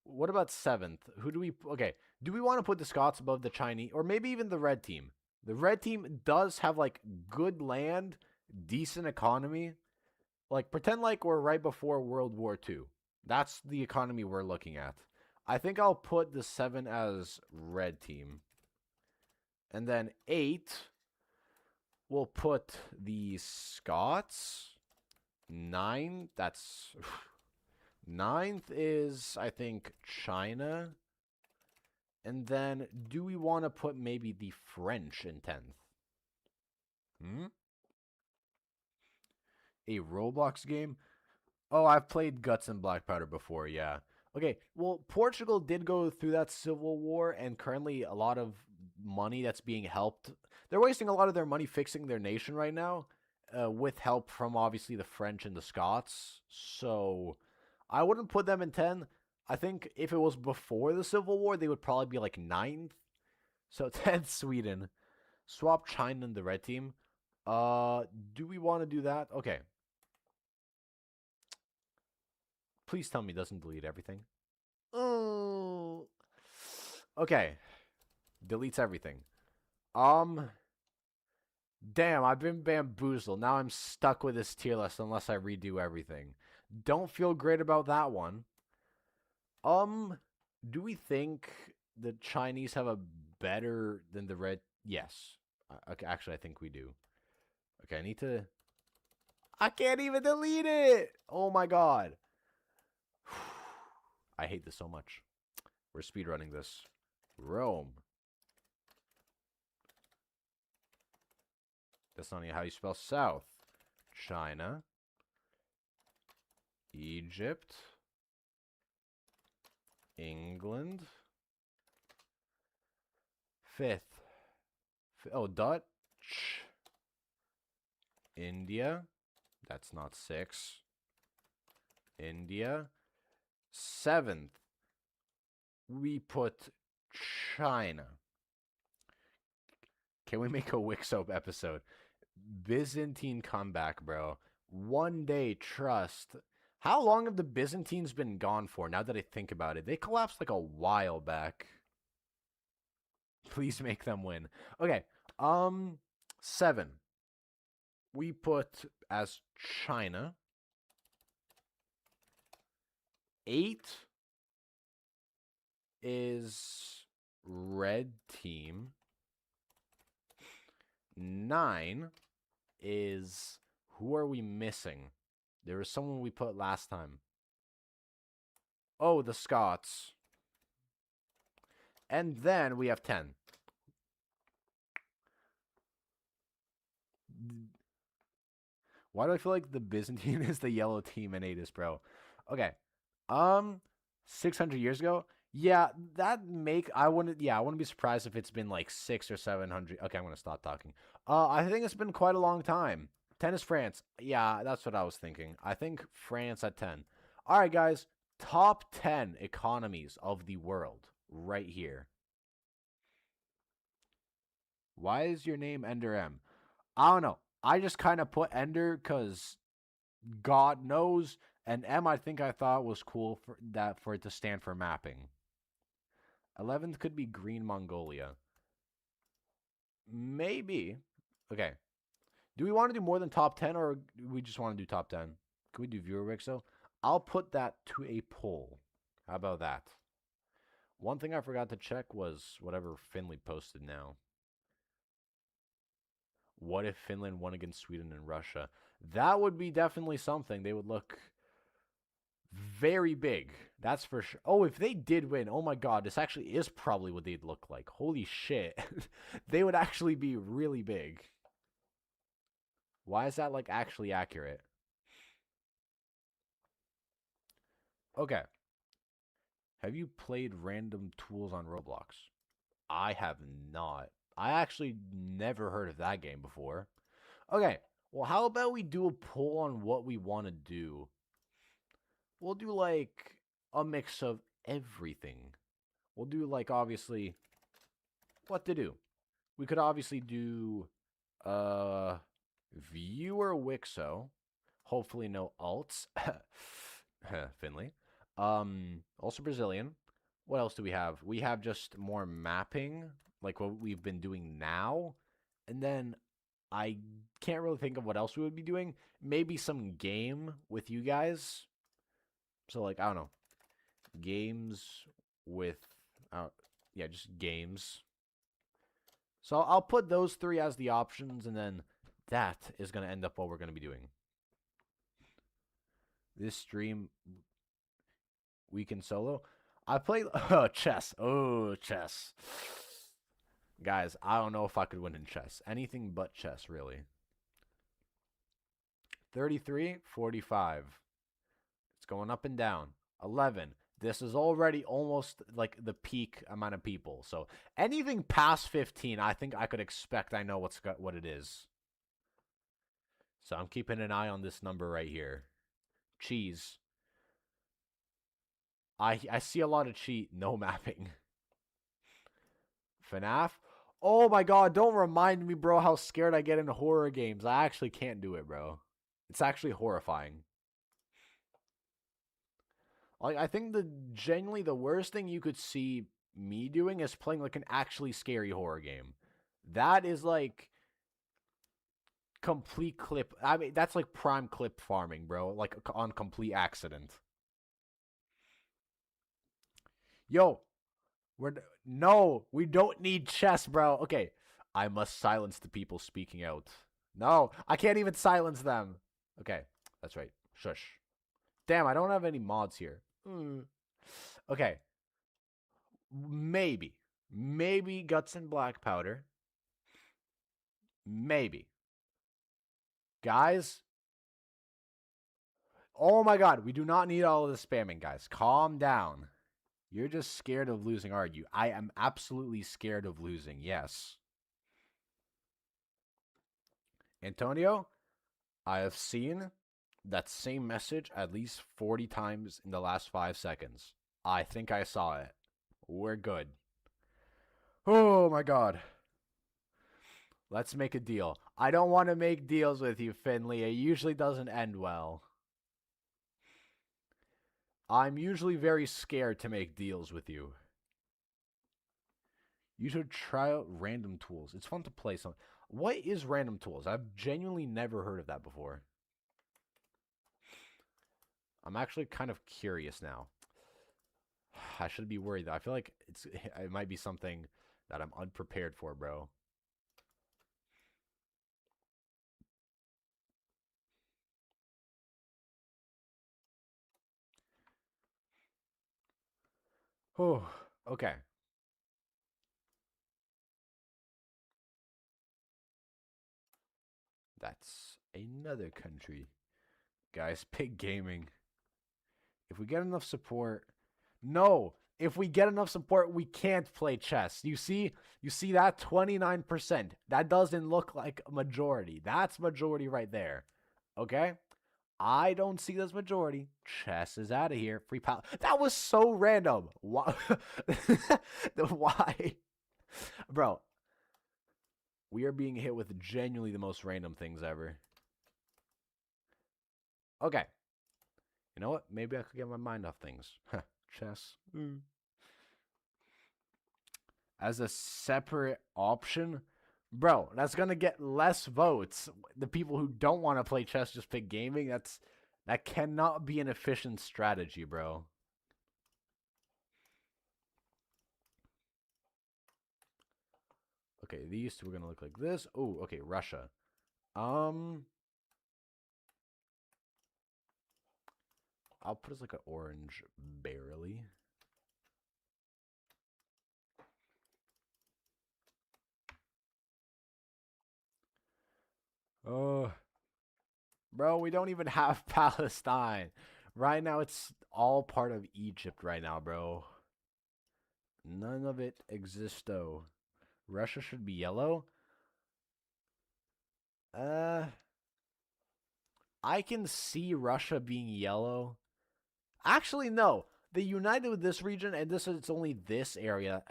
S1: What about 7th? Who do we... Okay. Do we want to put the Scots above the Chinese? Or maybe even the red team? The red team does have, like, good land, decent economy. Like, pretend like we're right before World War II. That's the economy we're looking at. I think I'll put the 7 as red team. And then 8, we'll put the Scots. 9, that's... 9th is, I think, China. And then, do we want to put maybe the French in 10th? A Roblox game? Oh, I've played Guts and Black Powder before, yeah. Okay, well, Portugal did go through that civil war, and currently a lot of money that's being helped. They're wasting a lot of their money fixing their nation right now, with help from obviously the French and the Scots. So I wouldn't put them in 10. I think if it was before the Civil War, they would probably be like 9th. So 10th, Sweden. Swap China and the red team. Do we want to do that? Okay. Please tell me it doesn't delete everything. Oh. Okay. Deletes everything. Damn, I've been bamboozled. Now I'm stuck with this tier list unless I redo everything. Don't feel great about that one. Do we think the Chinese have a better than the red? Yes. Okay, actually, I think we do. Okay, I need to... I can't even delete it! Oh my god. I hate this so much. We're speedrunning this. Rome. That's not even how you spell south. China. Egypt. England. 5th. Oh, Dutch. India. That's not 6. India. 7th. We put China. Can we make a Wicso episode? Byzantine comeback, bro. One day, trust. How long have the Byzantines been gone for, now that I think about it? They collapsed like a while back. Please make them win. Okay, 7. We put as China. 8 is red team. 9 is, who are we missing? There was someone we put last time. Oh, the Scots. And then we have 10. Why do I feel like the Byzantine is the yellow team and 8 is pro? Okay. 600 years ago? Yeah, I wouldn't be surprised if it's been like 6 or 700. Okay, I'm going to stop talking. I think it's been quite a long time. 10 is France. Yeah, that's what I was thinking. I think France at 10. All right, guys. Top 10 economies of the world right here. Why is your name Ender M? I don't know. I just kind of put Ender because God knows. And M, I think I thought was cool for it to stand for mapping. 11th could be Green Mongolia. Maybe. Okay. Do we want to do more than top 10 or do we just want to do top 10? Can we do viewer Wicso? I'll put that to a poll. How about that? One thing I forgot to check was whatever Finley posted now. What if Finland won against Sweden and Russia? That would be definitely something. They would look very big. That's for sure. Oh, if they did win, oh my god, this actually is probably what they'd look like. Holy shit. They would actually be really big. Why is that, like, actually accurate? Okay. Have you played random tools on Roblox? I have not. I actually never heard of that game before. Okay. Well, how about we do a poll on what we want to do? We'll do, like, a mix of everything. We'll do, like, obviously, what to do. We could obviously do, viewer Wicso. Hopefully no alts. Finley. Also Brazilian. What else do we have? We have just more mapping, like what we've been doing now. And then I can't really think of what else we would be doing. Maybe some game with you guys. So, like, I don't know. Games with, yeah, just games. So I'll put those 3 as the options, and then that is going to end up what we're going to be doing. This stream, we can solo. I play chess. Oh, chess. Guys, I don't know if I could win in chess. Anything but chess, really. 33, 45. It's going up and down. 11. This is already almost like the peak amount of people. So anything past 15, I think I could expect I know what it is. So I'm keeping an eye on this number right here. Cheese. I see a lot of cheat. No mapping. FNAF. Oh my god, don't remind me, bro, how scared I get in horror games. I actually can't do it, bro. It's actually horrifying. Like, I think genuinely the worst thing you could see me doing is playing like an actually scary horror game. That is like complete clip. I mean, that's like prime clip farming, bro. Like on complete accident. Yo, no, we don't need chess, bro. Okay, I must silence the people speaking out. No, I can't even silence them. Okay, that's right. Shush. Damn, I don't have any mods here. Okay. Maybe Guts and Black Powder. Maybe. Guys. Oh my god, we do not need all of the spamming, guys. Calm down. You're just scared of losing, aren't you? I am absolutely scared of losing, yes. Antonio, I have seen that same message at least 40 times in the last 5 seconds. I think I saw it. We're good. Oh my god. Let's make a deal. I don't want to make deals with you, Finley. It usually doesn't end well. I'm usually very scared to make deals with you. You should try out random tools. It's fun to play some. What is random tools? I've genuinely never heard of that before. I'm actually kind of curious now. I should be worried though. I feel like it might be something that I'm unprepared for, bro. Oh, okay. That's another country. Guys, pick gaming. If we get enough support, no. If we get enough support, we can't play chess. You see that 29%. That doesn't look like a majority. That's majority right there. Okay? I don't see this majority. Chess is out of here. Free power. That was so random. Why? Why? Bro, we are being hit with genuinely the most random things ever. Okay. You know what? Maybe I could get my mind off things. Chess. As a separate option? Bro, that's gonna get less votes. The people who don't want to play chess just pick gaming. That cannot be an efficient strategy, bro. Okay, these two are gonna look like this. Oh, okay, Russia. Um, I'll put as like an orange barely. Oh, bro, we don't even have Palestine. Right now, it's all part of Egypt right now, bro. None of it exists, though. Russia should be yellow. Uh, I can see Russia being yellow. Actually, no. They united with this region, and it's only this area.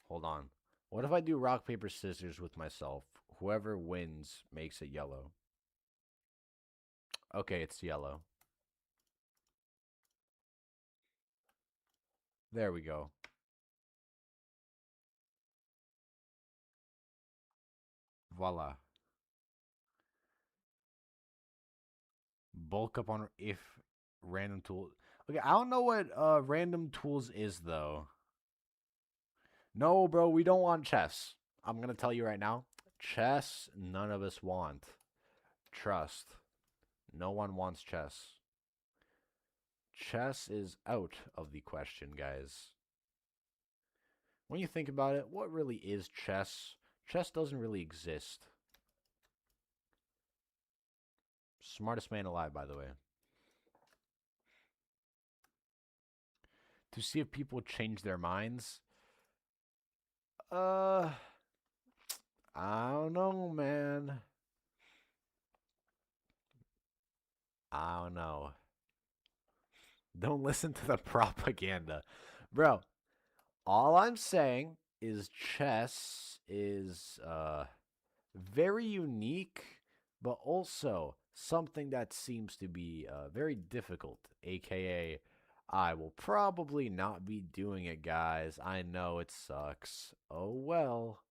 S1: Hold on. What if I do rock, paper, scissors with myself? Whoever wins makes it yellow. Okay, it's yellow. There we go. Voila. Bulk up on if random tool. Okay, I don't know what random tools is though. No, bro, we don't want chess. I'm gonna tell you right now. Chess, none of us want. Trust. No one wants chess. Chess is out of the question, guys. When you think about it, what really is chess? Chess doesn't really exist. Smartest man alive, by the way. To see if people change their minds. I don't know, man. I don't know. Don't listen to the propaganda. Bro, all I'm saying is chess is very unique, but also something that seems to be very difficult, aka I will probably not be doing it, guys. I know it sucks. Oh well.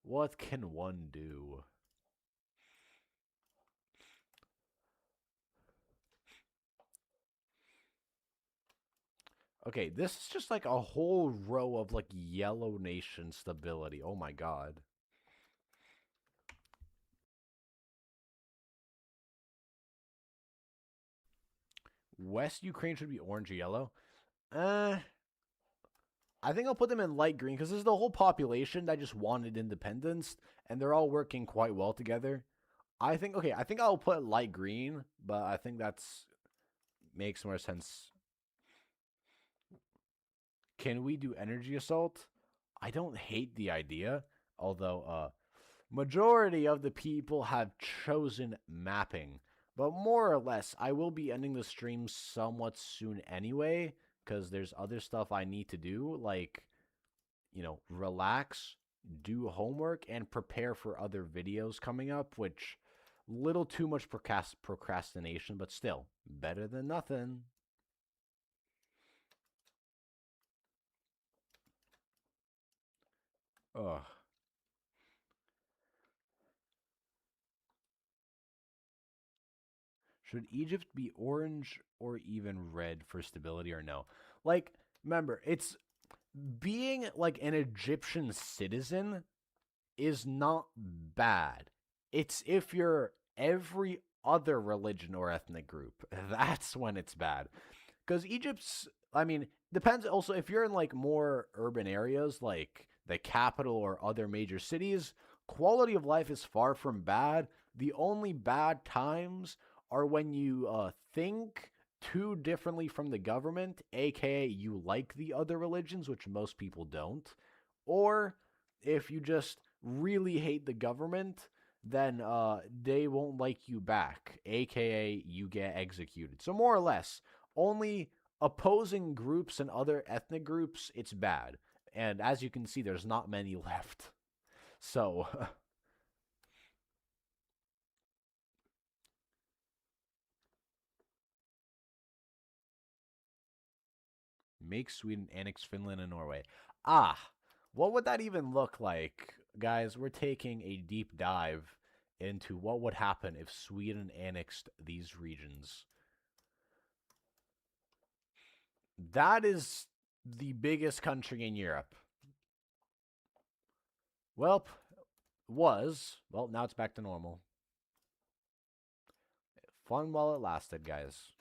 S1: What can one do? Okay, this is just like a whole row of like yellow nation stability. Oh my god. West Ukraine should be orange or yellow. Uh, I think I'll put them in light green because this is the whole population that just wanted independence, and they're all working quite well together. I think I'll put light green, but I think that's makes more sense. Can we do energy assault? I don't hate the idea, although majority of the people have chosen mapping. But more or less, I will be ending the stream somewhat soon anyway, because there's other stuff I need to do, like, relax, do homework and prepare for other videos coming up, which little too much procrastination, but still better than nothing. Ugh. Should Egypt be orange or even red for stability or no? Like, remember, it's being like an Egyptian citizen is not bad. It's if you're every other religion or ethnic group, that's when it's bad. Because Egypt's, I mean, depends also if you're in like more urban areas like the capital or other major cities, quality of life is far from bad. The only bad times are when you think too differently from the government, aka you like the other religions, which most people don't, or if you just really hate the government, then they won't like you back, aka you get executed. So more or less, only opposing groups and other ethnic groups, it's bad. And as you can see, there's not many left. So, make Sweden annex Finland and Norway. Ah, what would that even look like? Guys, we're taking a deep dive into what would happen if Sweden annexed these regions. That is the biggest country in Europe. Well, was. Well, now it's back to normal. Fun while it lasted, guys.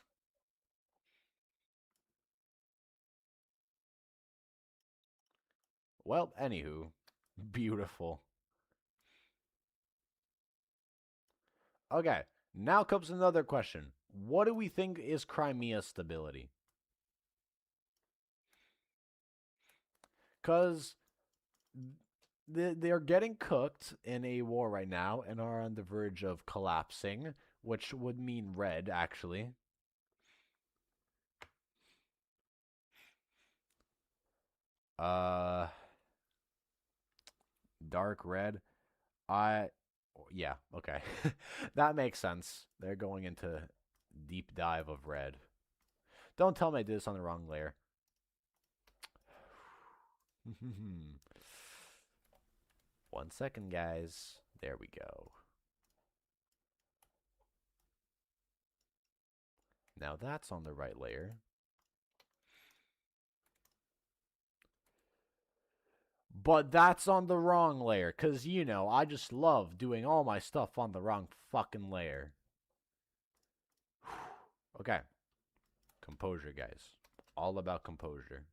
S1: Well, anywho, beautiful. Okay, now comes another question. What do we think is Crimea's stability? Because they're getting cooked in a war right now and are on the verge of collapsing, which would mean red, actually. Uh, dark red. I, yeah, okay. That makes sense. They're going into deep dive of red. Don't tell me I did this on the wrong layer. One second, guys. There we go. Now that's on the right layer. But that's on the wrong layer, because, you know, I just love doing all my stuff on the wrong fucking layer. Okay. Composure, guys. All about composure.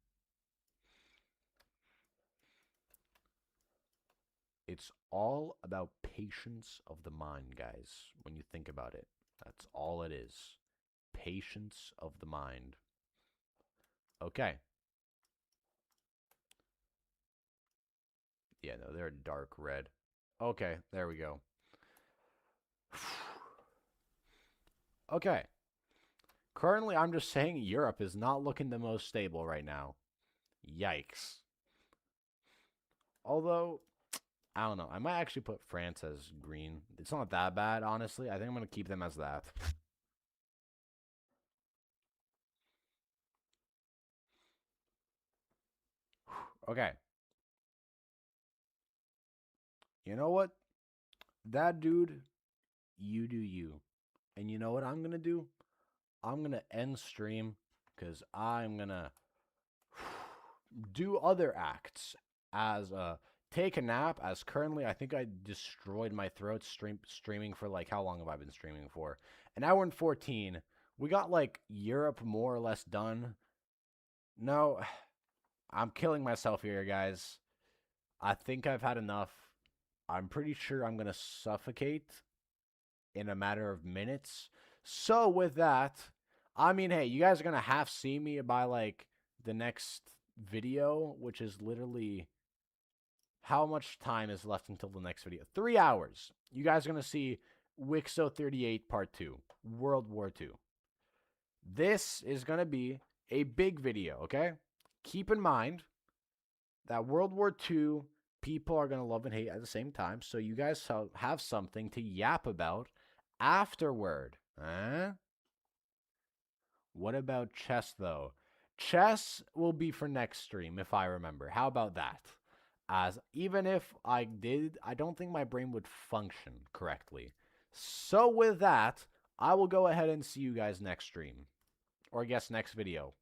S1: It's all about patience of the mind, guys, when you think about it. That's all it is. Patience of the mind. Okay. Yeah, no, they're dark red. Okay, there we go. Okay. Currently, I'm just saying Europe is not looking the most stable right now. Yikes. Although, I don't know. I might actually put France as green. It's not that bad, honestly. I think I'm going to keep them as that. Okay. You know what? That dude, you do you. And you know what I'm going to do? I'm going to end stream because I'm going to do other acts as take a nap, as currently I think I destroyed my throat streaming for like how long have I been streaming for? An hour and 14. We got like Europe more or less done. No, I'm killing myself here, guys. I think I've had enough. I'm pretty sure I'm going to suffocate in a matter of minutes. So with that, I mean, hey, you guys are going to half see me by like the next video, which is literally how much time is left until the next video? 3 hours. You guys are going to see Wicso 38 Part 2, World War II. This is going to be a big video, okay? Keep in mind that World War II people are going to love and hate at the same time. So you guys have something to yap about afterward. Huh? What about chess, though? Chess will be for next stream, if I remember. How about that? As even if I did, I don't think my brain would function correctly. So with that, I will go ahead and see you guys next stream. Or I guess next video.